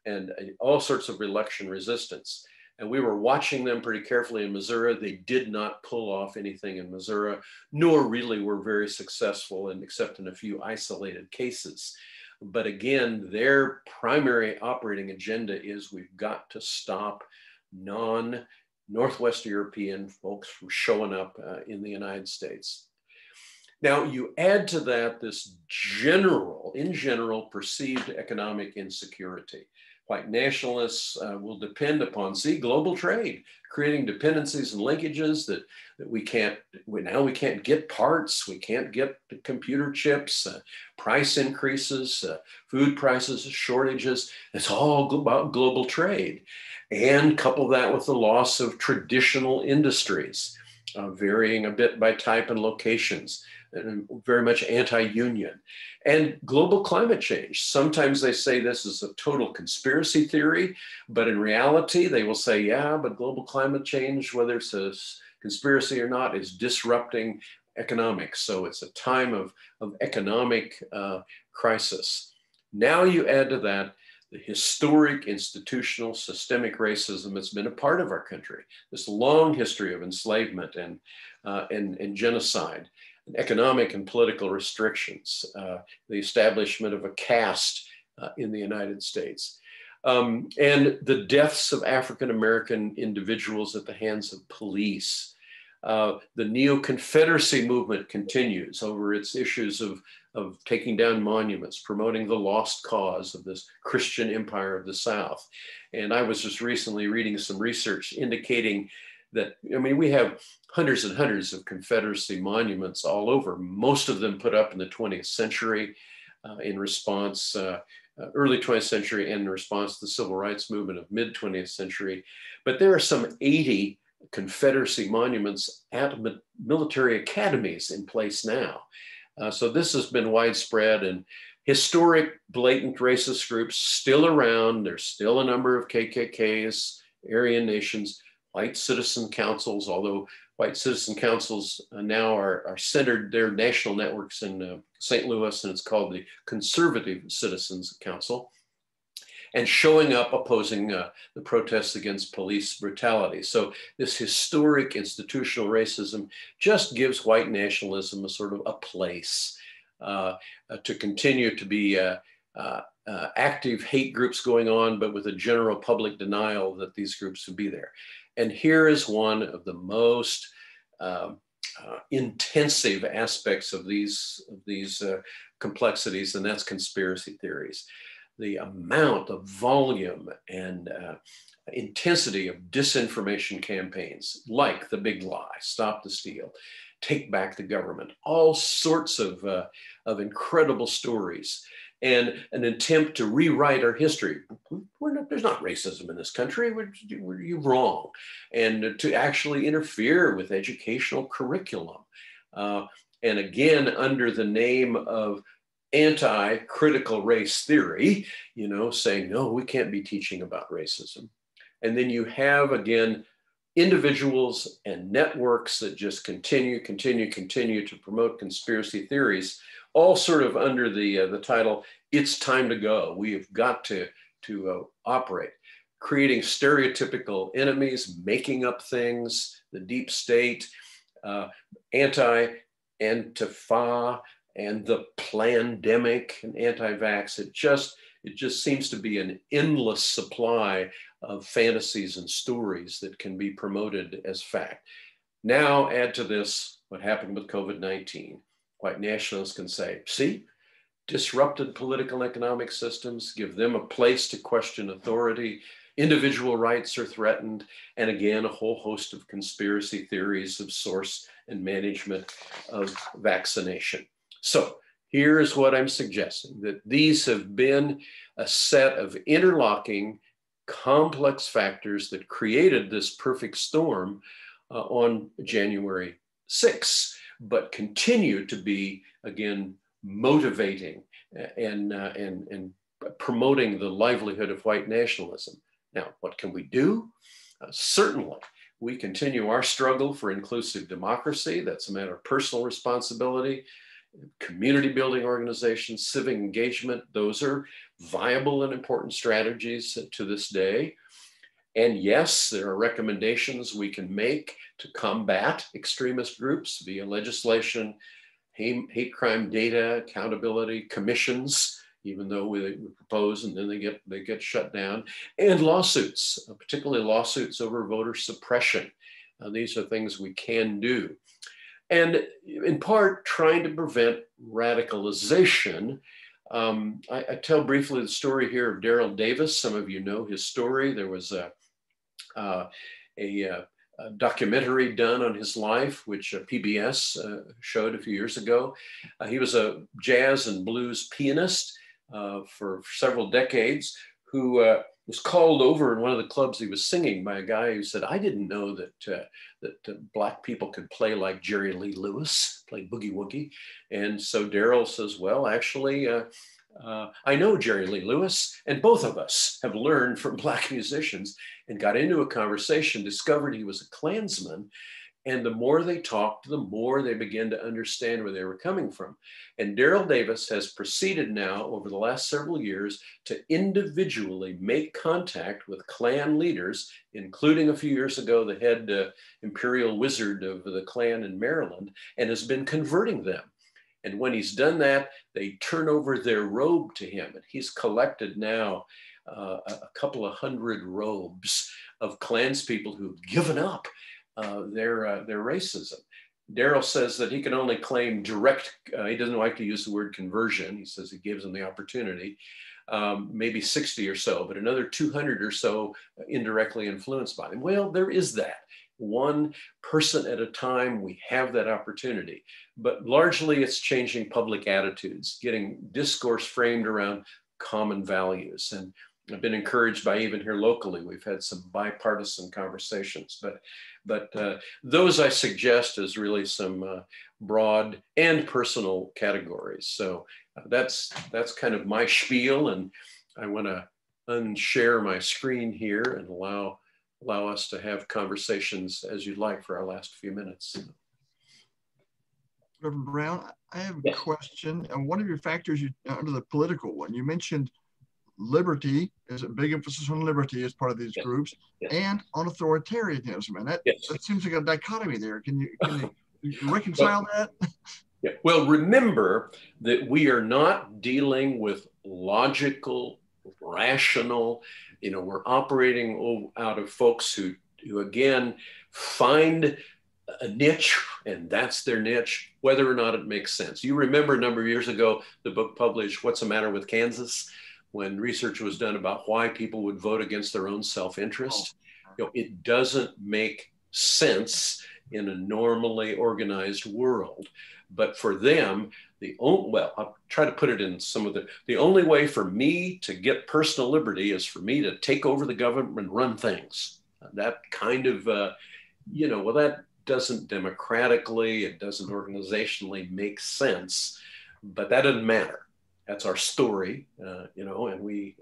and all sorts of election resistance. And we were watching them pretty carefully in Missouri. They did not pull off anything in Missouri, nor really were very successful, except in a few isolated cases. But again, their primary operating agenda is we've got to stop non-Northwest European folks from showing up in the United States. Now, you add to that this in general, perceived economic insecurity. White nationalists will depend upon, global trade, creating dependencies and linkages that we can't get parts, we can't get computer chips, price increases, food prices, shortages. It's all about global trade. And couple that with the loss of traditional industries, varying a bit by type and locations, and very much anti-union. And global climate change. Sometimes they say this is a total conspiracy theory, but in reality, they will say, yeah, but global climate change, whether it's a conspiracy or not, is disrupting economics. So it's a time of economic crisis. Now you add to that the historic institutional systemic racism that's been a part of our country, this long history of enslavement and genocide, economic and political restrictions, the establishment of a caste in the United States, and the deaths of African-American individuals at the hands of police. The Neo-Confederacy movement continues over its issues of taking down monuments, promoting the lost cause of this Christian empire of the South. And I was just recently reading some research indicating that, we have hundreds and hundreds of Confederacy monuments all over, most of them put up in the 20th century in response, early 20th century, and in response to the civil rights movement of mid 20th century. But there are some 80 Confederacy monuments at military academies in place now. So this has been widespread, and historic blatant racist groups still around. There's still a number of KKKs, Aryan nations. white citizen councils, although white citizen councils now are centered, their national networks in St. Louis, and it's called the Conservative Citizens Council, and showing up opposing the protests against police brutality. So this historic institutional racism just gives white nationalism a sort of a place to continue to be active hate groups going on, but with a general public denial that these groups would be there. And here is one of the most intensive aspects of these complexities, and that's conspiracy theories. The amount of volume and intensity of disinformation campaigns, like the big lie, stop the steal, take back the government, all sorts of incredible stories, and an attempt to rewrite our history. There's not racism in this country, you're wrong. And to actually interfere with educational curriculum. And again, under the name of anti-critical race theory, saying, no, we can't be teaching about racism. And then you have, again, individuals and networks that just continue to promote conspiracy theories, all sort of under the title, it's time to go. We have got to operate, creating stereotypical enemies, making up things, the deep state, anti-Antifa, and the plandemic and anti-vax. It just seems to be an endless supply of fantasies and stories that can be promoted as fact. Now add to this what happened with COVID-19. White nationalists can say, see, disrupted political and economic systems, give them a place to question authority, individual rights are threatened, and again, a whole host of conspiracy theories of source and management of vaccination. So here is what I'm suggesting, that these have been a set of interlocking, complex factors that created this perfect storm on January 6th, but continue to be, again, motivating and promoting the livelihood of white nationalism. Now, what can we do? Certainly, we continue our struggle for inclusive democracy. That's a matter of personal responsibility. Community building organizations, civic engagement, those are viable and important strategies to this day. And yes, there are recommendations we can make to combat extremist groups via legislation, hate crime data, accountability, commissions, even though we propose and then they get shut down, and lawsuits, particularly lawsuits over voter suppression. These are things we can do. And in part, trying to prevent radicalization. I tell briefly the story here of Daryl Davis. Some of you know his story. There was a documentary done on his life, which PBS showed a few years ago. He was a jazz and blues pianist for several decades, who was called over in one of the clubs he was singing by a guy who said, I didn't know that Black people could play like Jerry Lee Lewis, play boogie woogie. And so Daryl says, well, actually, I know Jerry Lee Lewis, and both of us have learned from Black musicians, and got into a conversation, discovered he was a Klansman. And the more they talked, the more they began to understand where they were coming from. And Daryl Davis has proceeded now over the last several years to individually make contact with Klan leaders, including a few years ago, the head imperial wizard of the Klan in Maryland, and has been converting them. And when he's done that, they turn over their robe to him. And he's collected now a couple of hundred robes of Klanspeople who've given up their racism. Daryl says that he can only claim direct, he doesn't like to use the word conversion. He says he gives them the opportunity, maybe 60 or so, but another 200 or so indirectly influenced by them. Well, there is that. One person at a time, we have that opportunity, but largely it's changing public attitudes, getting discourse framed around common values. And I've been encouraged by even here locally, we've had some bipartisan conversations, but those I suggest as really some broad and personal categories. So that's kind of my spiel, and I want to unshare my screen here and allow allow us to have conversations as you'd like for our last few minutes. Reverend Brown, I have a Yes. question. And one of your factors under the political one, you mentioned liberty, is a big emphasis on liberty as part of these Yes. groups, Yes. and on authoritarianism. And that, Yes. that seems like a dichotomy there. Can you reconcile that? Yeah. Well, remember that we are not dealing with logical, rational, we're operating out of folks who again find a niche, and that's their niche, whether or not it makes sense. You remember a number of years ago, the book published, What's the Matter with Kansas? When research was done about why people would vote against their own self-interest. It doesn't make sense in a normally organized world. But for them, I'll try to put it in some of the only way for me to get personal liberty is for me to take over the government and run things. That kind of, that doesn't democratically, it doesn't organizationally make sense, but that doesn't matter. That's our story, and we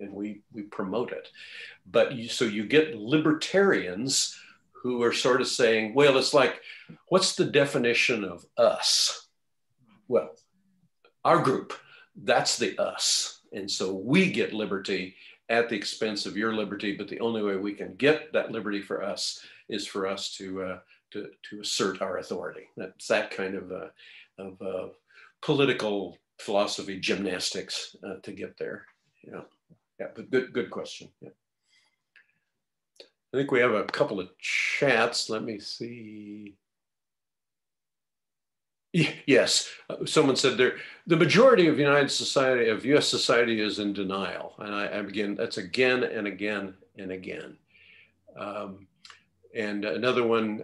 promote it. But so you get libertarians who are sort of saying, well, it's like, what's the definition of us? Well, our group, that's the us. And so we get liberty at the expense of your liberty, but the only way we can get that liberty for us is for us to assert our authority. That's that kind of political philosophy gymnastics to get there. But good question. Yeah. I think we have a couple of chats. Let me see. Yes, someone said the majority of U.S. society is in denial, and that's again and again and again. And another one,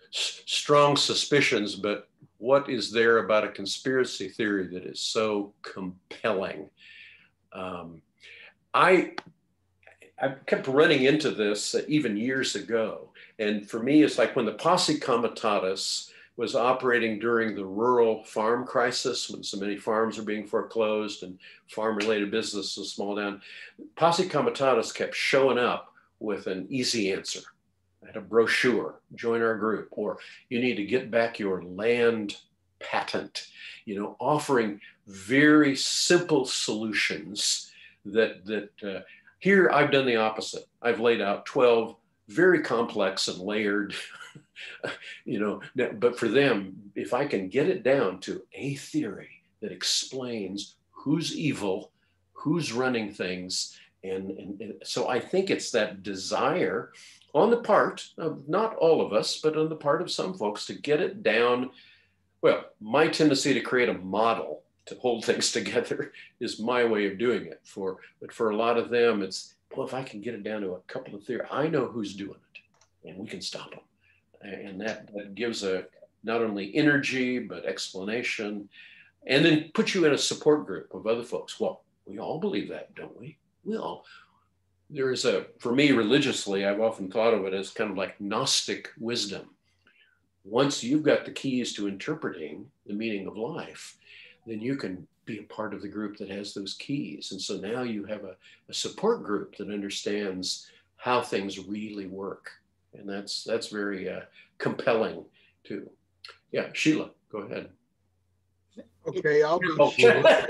strong suspicions, but what is there about a conspiracy theory that is so compelling? I kept running into this even years ago, and for me, it's like when the Posse Comitatus was operating during the rural farm crisis, when so many farms are being foreclosed and farm-related businesses small down. Posse Comitatus kept showing up with an easy answer. I had a brochure, join our group, or you need to get back your land patent, offering very simple solutions that here I've done the opposite. I've laid out 12 very complex and layered, but for them, if I can get it down to a theory that explains who's evil, who's running things, and so I think it's that desire on the part of not all of us, but on the part of some folks to get it down. Well, my tendency to create a model to hold things together is my way of doing it. But for a lot of them, it's, well, if I can get it down to a couple of theories, I know who's doing it, and we can stop them. And that gives not only energy, but explanation, and then put you in a support group of other folks. Well, we all believe that, don't we? For me, religiously, I've often thought of it as kind of like Gnostic wisdom. Once you've got the keys to interpreting the meaning of life, then you can be a part of the group that has those keys. And so now you have a support group that understands how things really work. And that's very compelling too. Yeah, Sheila, go ahead. Okay, I'll be Sheila.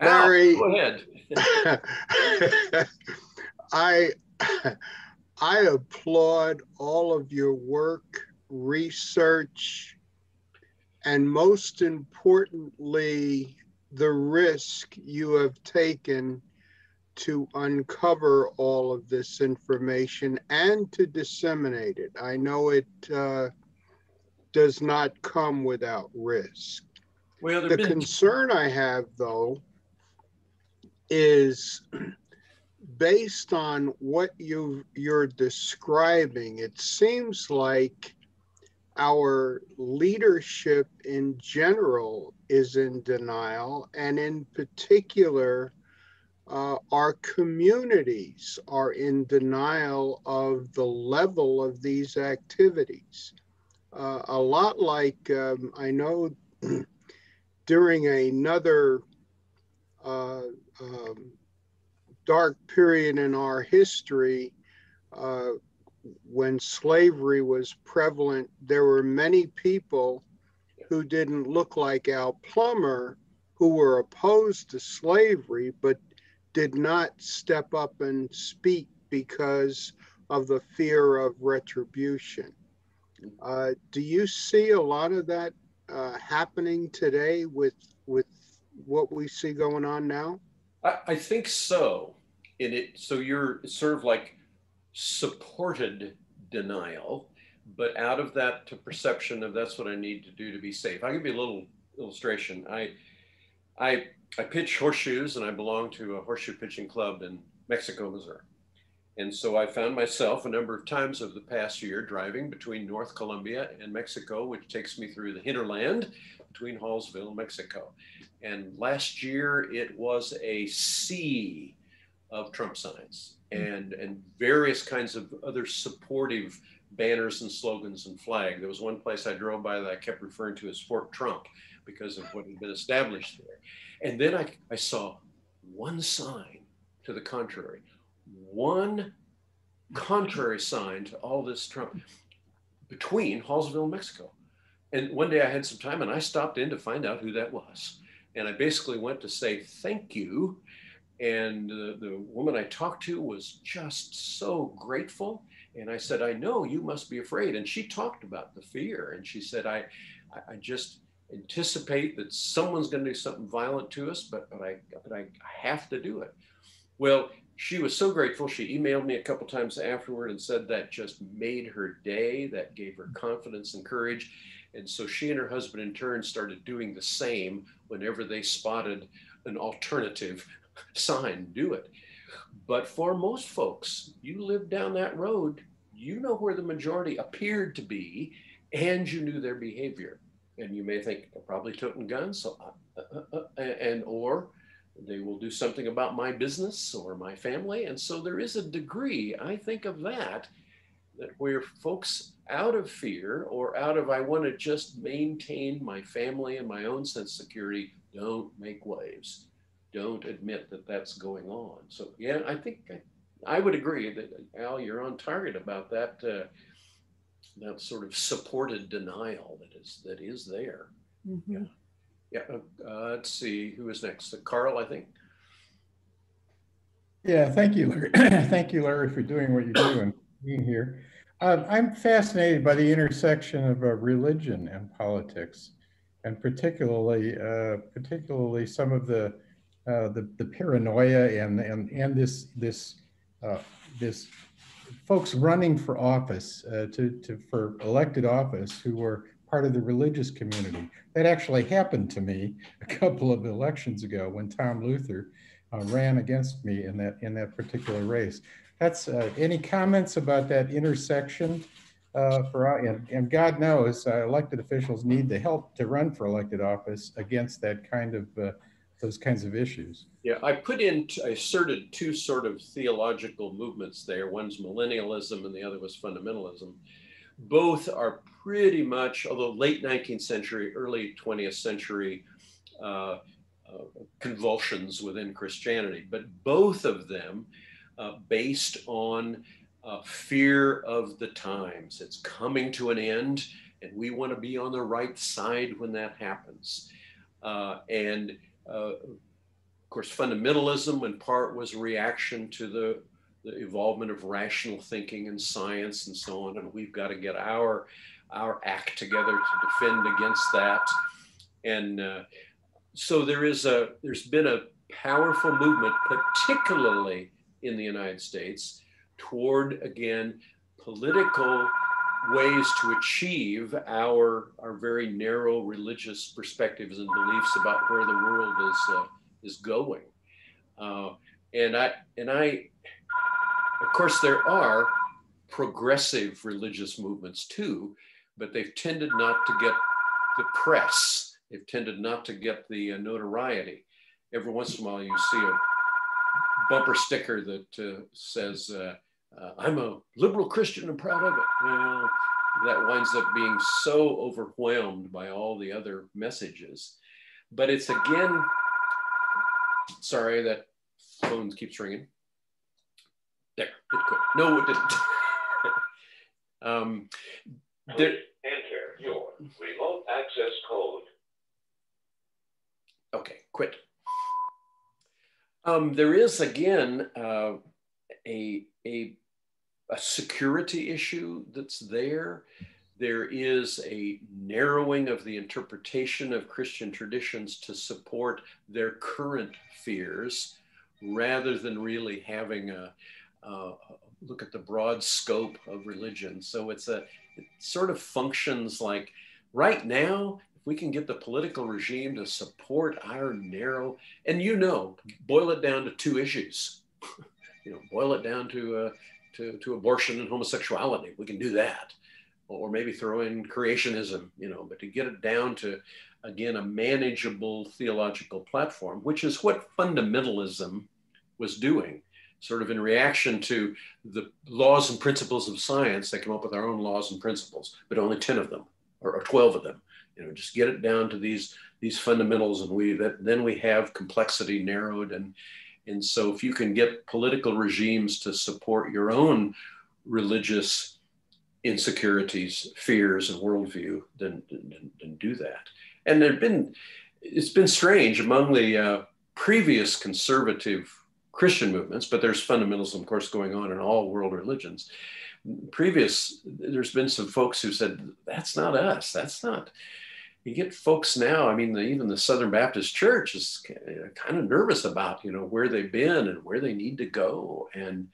Larry, go ahead. I applaud all of your work, research, and most importantly, the risk you have taken to uncover all of this information and to disseminate it. I know it does not come without risk. Well, the concern I have, though, is based on what you're describing. It seems like our leadership in general is in denial, and in particular, our communities are in denial of the level of these activities. A lot like, I know during another uh, um, dark period in our history, when slavery was prevalent, there were many people who didn't look like Al Plummer who were opposed to slavery, but did not step up and speak because of the fear of retribution. Do you see a lot of that happening today with what we see going on now? I think so. So you're sort of like supported denial, but out of that to perception of that's what I need to do to be safe. I'll give you a little illustration. I pitch horseshoes, and I belong to a horseshoe pitching club in Mexico, Missouri. And so I found myself a number of times over the past year driving between North Colombia and Mexico, which takes me through the hinterland between Hallsville and Mexico. And last year it was a sea of Trump signs and various kinds of other supportive banners and slogans and flag. There was one place I drove by that I kept referring to as Fort Trump because of what had been established there. And then I saw one sign to the contrary, one contrary sign to all this Trump between Hallsville and Mexico. And one day I had some time and I stopped in to find out who that was. And I basically went to say thank you. And the woman I talked to was just so grateful. And I said, I know you must be afraid. And she talked about the fear. And she said, I just anticipate that someone's going to do something violent to us, but I have to do it. Well, she was so grateful. She emailed me a couple times afterward and said that just made her day. That gave her confidence and courage. And so she and her husband in turn started doing the same whenever they spotted an alternative sign, do it. But for most folks, you live down that road, you know where the majority appeared to be, and you knew their behavior. And you may think they're probably toting guns, so, or they will do something about my business or my family. And so there is a degree, I think, of that where folks out of fear or out of I want to just maintain my family and my own sense of security don't make waves, don't admit that that's going on. So yeah, I think I would agree that Al, you're on target about that that sort of supported denial that is there. Mm-hmm. Yeah. Let's see who is next. Carl, I think. Yeah, thank you, Larry. Thank you, Larry, for doing what you're doing, being here. I'm fascinated by the intersection of religion and politics, and particularly some of the paranoia and this folks running for office for elected office who were part of the religious community. That actually happened to me a couple of elections ago when Tom Luther ran against me in that particular race. That's any comments about that intersection? And God knows elected officials need the help to run for elected office against that kind of those kinds of issues. Yeah, I asserted two sort of theological movements there. One's millennialism and the other was fundamentalism. Both are pretty much, although late 19th century, early 20th century convulsions within Christianity, but both of them based on fear of the times. It's coming to an end, and we want to be on the right side when that happens. Of course, fundamentalism in part was a reaction to the evolvement of rational thinking and science and so on, and we've got to get our act together to defend against that. And so there's been a powerful movement, particularly in the United States, toward, again, political ways to achieve our very narrow religious perspectives and beliefs about where the world is going. And I, of course, there are progressive religious movements too, but they've tended not to get the press. They've tended not to get the notoriety. Every once in a while, you see a bumper sticker that says, I'm a liberal Christian and proud of it. Well, that winds up being so overwhelmed by all the other messages. But it's, again, Sorry, that phone keeps ringing. There, it quit. No, it didn't. Enter your remote access code. Okay, quit. There is, again, a security issue that's there. There is a narrowing of the interpretation of Christian traditions to support their current fears, rather than really having a look at the broad scope of religion. So it sort of functions like, right now, if we can get the political regime to support our narrow, and boil it down to two issues, boil it down to abortion and homosexuality, we can do that. Or maybe throw in creationism, but to get it down to, again, a manageable theological platform, which is what fundamentalism was doing, sort of in reaction to the laws and principles of science. They come up with our own laws and principles, but only 10 of them or 12 of them. Just get it down to these fundamentals, and then we have complexity narrowed. And so if you can get political regimes to support your own religious insecurities, fears, and worldview, then do that. And it's been strange among the previous conservative Christian movements, but there's fundamentalism, of course, going on in all world religions. There's been some folks who said, that's not us, that's not. You get folks now, I mean, even the Southern Baptist Church is kind of nervous about, where they've been and where they need to go. And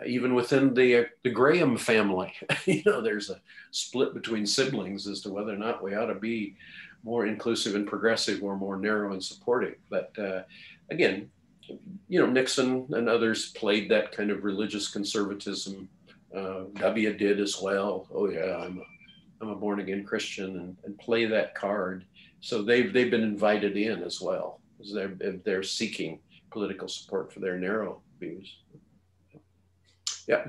even within the Graham family, there's a split between siblings as to whether or not we ought to be more inclusive and progressive or more narrow and supportive. But again, Nixon and others played that kind of religious conservatism. W did as well. Oh yeah, I'm a born again Christian, and play that card. So they've been invited in as well, as they're seeking political support for their narrow views. Yeah,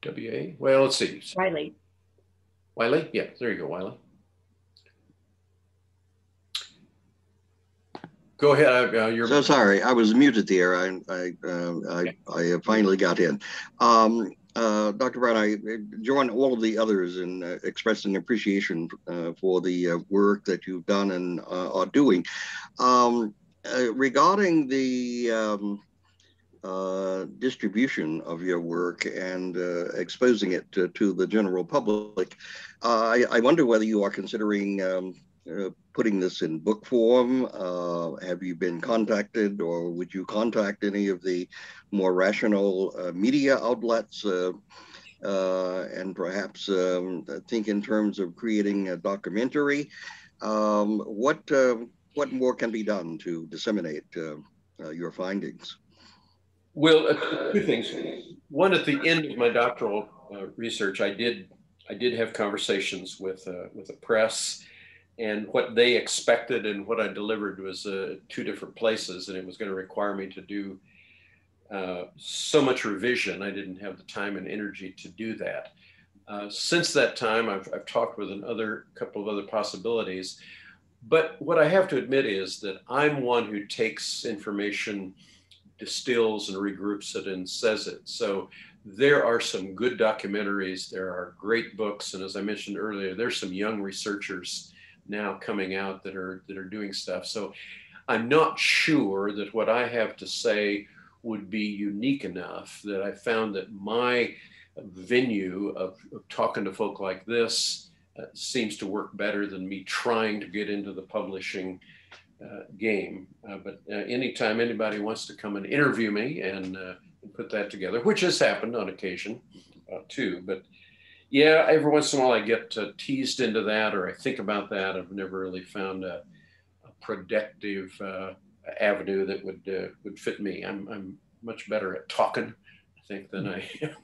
W.A. Well, let's see. Wiley. Wiley? Yeah, there you go, Wiley. Go ahead. You're so sorry, I was muted there. I finally got in. Dr. Brown, I join all of the others in expressing appreciation for the work that you've done and are doing. Regarding the distribution of your work and exposing it to the general public, I wonder whether you are considering putting this in book form. Have you been contacted, or would you contact any of the more rational media outlets and perhaps think in terms of creating a documentary? What more can be done to disseminate your findings? Well, two things. One, at the end of my doctoral research, I did have conversations with the press, and what they expected and what I delivered was two different places, and it was going to require me to do so much revision. I didn't have the time and energy to do that. Since that time, I've talked with a couple of other possibilities, but what I have to admit is that I'm one who takes information, distills and regroups it and says it. So there are some good documentaries, there are great books, and as I mentioned earlier, there's some young researchers now coming out that are doing stuff. So I'm not sure that what I have to say would be unique enough that I found that my venue of talking to folk like this seems to work better than me trying to get into the publishing game. But anytime anybody wants to come and interview me and put that together, which has happened on occasion too, but yeah, every once in a while I get teased into that, or I think about that. I've never really found a productive avenue that would fit me. I'm much better at talking, I think, than I am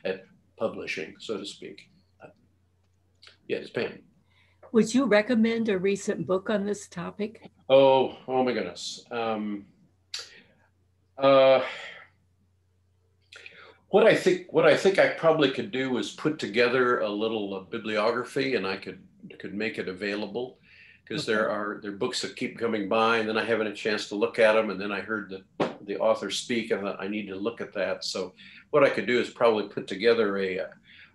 at publishing, so to speak. Yes, Pam. Would you recommend a recent book on this topic? Oh my goodness. What I think I probably could do is put together a little bibliography, and I could make it available, because there are books that keep coming by, and then I haven't a chance to look at them, and then I heard the author speak, and I need to look at that. So what I could do is probably put together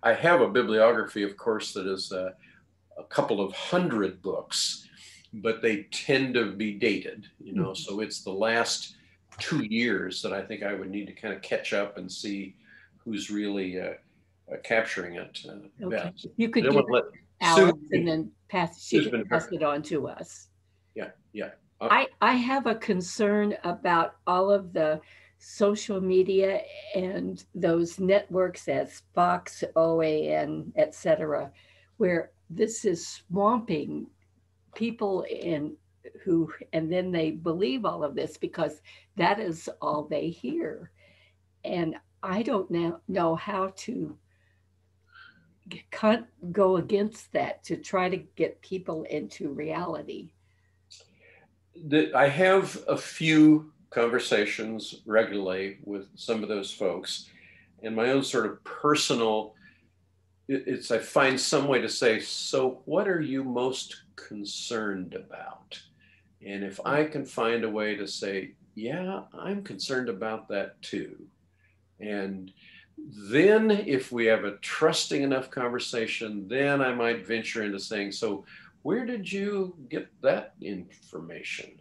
I have a bibliography, of course, that is a couple of hundred books, but they tend to be dated, you know, so it's the last 2 years that I think I would need to kind of catch up and see who's really capturing it. Okay. You could give it Alex and then pass it on to us. Yeah, yeah. I have a concern about all of the social media and those networks as Fox, OAN, etc., where this is swamping people and then they believe all of this because that is all they hear. And I don't know how to go against that to try to get people into reality. I have a few conversations regularly with some of those folks, and my own sort of personal, I find some way to say, so what are you most concerned about? And if I can find a way to say, yeah, I'm concerned about that too. And then if we have a trusting enough conversation, then I might venture into saying, so where did you get that information?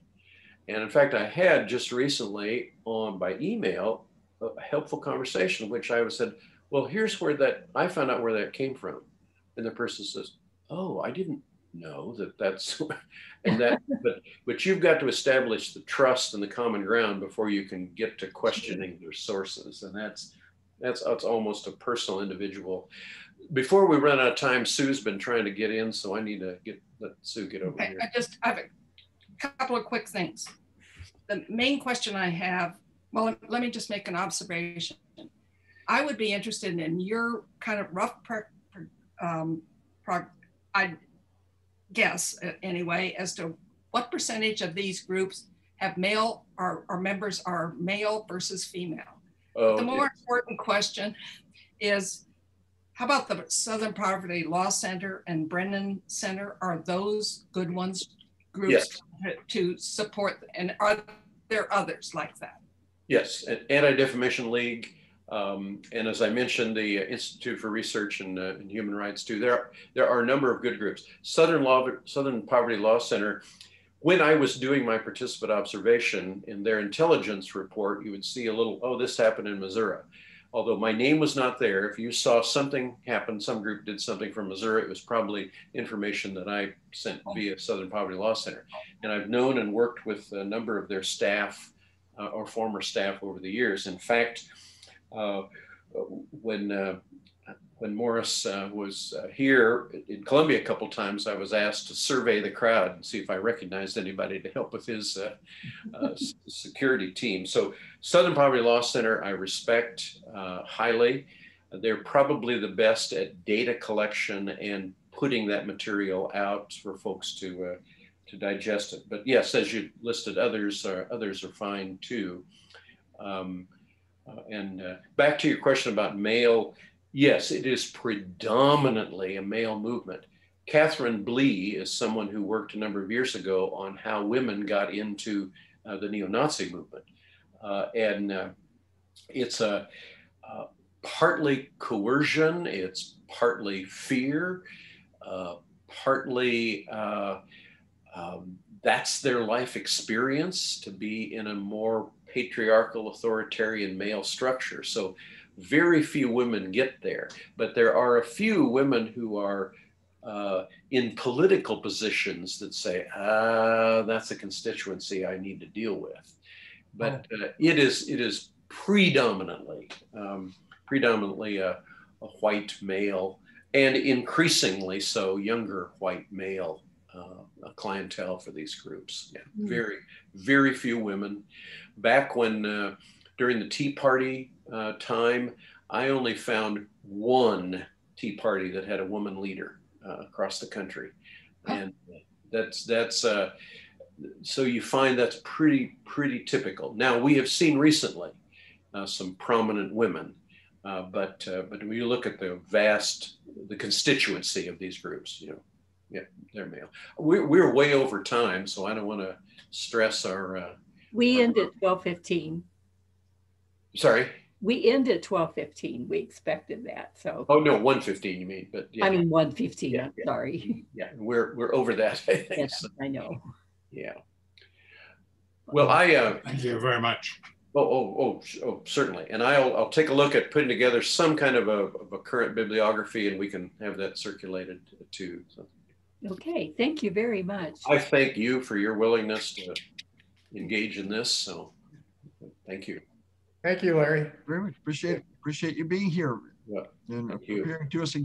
And in fact, I had just recently by email a helpful conversation, which I said, well, here's where I found out where that came from. And the person says, oh, I didn't know that's, and that, but you've got to establish the trust and the common ground before you can get to questioning their sources. And that's almost a personal, individual. Before we run out of time, Sue's been trying to get in, so I need to let Sue get over here. I have a couple of quick things. The main question I have, well, let me just make an observation. I would be interested in your kind of rough, I guess anyway, as to what percentage of these groups have male or members are male versus female. The more important question is, how about the Southern Poverty Law Center and Brennan Center? Are those good ones, groups to support? And are there others like that? Yes, Anti-Defamation League, and as I mentioned, the Institute for Research in Human Rights too. There are a number of good groups. Southern Poverty Law Center. When I was doing my participant observation in their intelligence report, you would see a little, oh, this happened in Missouri. Although my name was not there, if you saw something happen, some group did something from Missouri, it was probably information that I sent via Southern Poverty Law Center. And I've known and worked with a number of their staff or former staff over the years. In fact, when Morris was here in Columbia a couple times, I was asked to survey the crowd and see if I recognized anybody to help with his security team. So Southern Poverty Law Center, I respect highly. They're probably the best at data collection and putting that material out for folks to digest it. But yes, as you listed, others are fine too. And back to your question about male, yes, it is predominantly a male movement. Catherine Blee is someone who worked a number of years ago on how women got into the neo-Nazi movement. It's partly coercion, it's partly fear, partly that's their life experience to be in a more patriarchal, authoritarian male structure. So very few women get there, but there are a few women who are in political positions that say, that's a constituency I need to deal with. But it is predominantly a white male, and increasingly so younger white male clientele for these groups. Yeah, very, very few women. Back when, during the Tea Party time, I only found one Tea Party that had a woman leader across the country. And that's so you find that's pretty typical. Now we have seen recently some prominent women, but when you look at the constituency of these groups, they're male. We're way over time, so I don't want to stress our. We end at 12:15. Sorry. We end at 12:15. We expected that. So. Oh no, 1:15 you mean? But yeah. I mean 1:15. Yeah, sorry. Yeah, we're over that. I think. Yes, so. I know. Yeah. Well, thank you very much. Oh, certainly. And I'll take a look at putting together some kind of a current bibliography, and we can have that circulated too. So. Okay, thank you very much. I thank you for your willingness to engage in this. So, thank you. Thank you, Larry. Very much appreciate you being here. Yeah. And thank you. appearing to us again.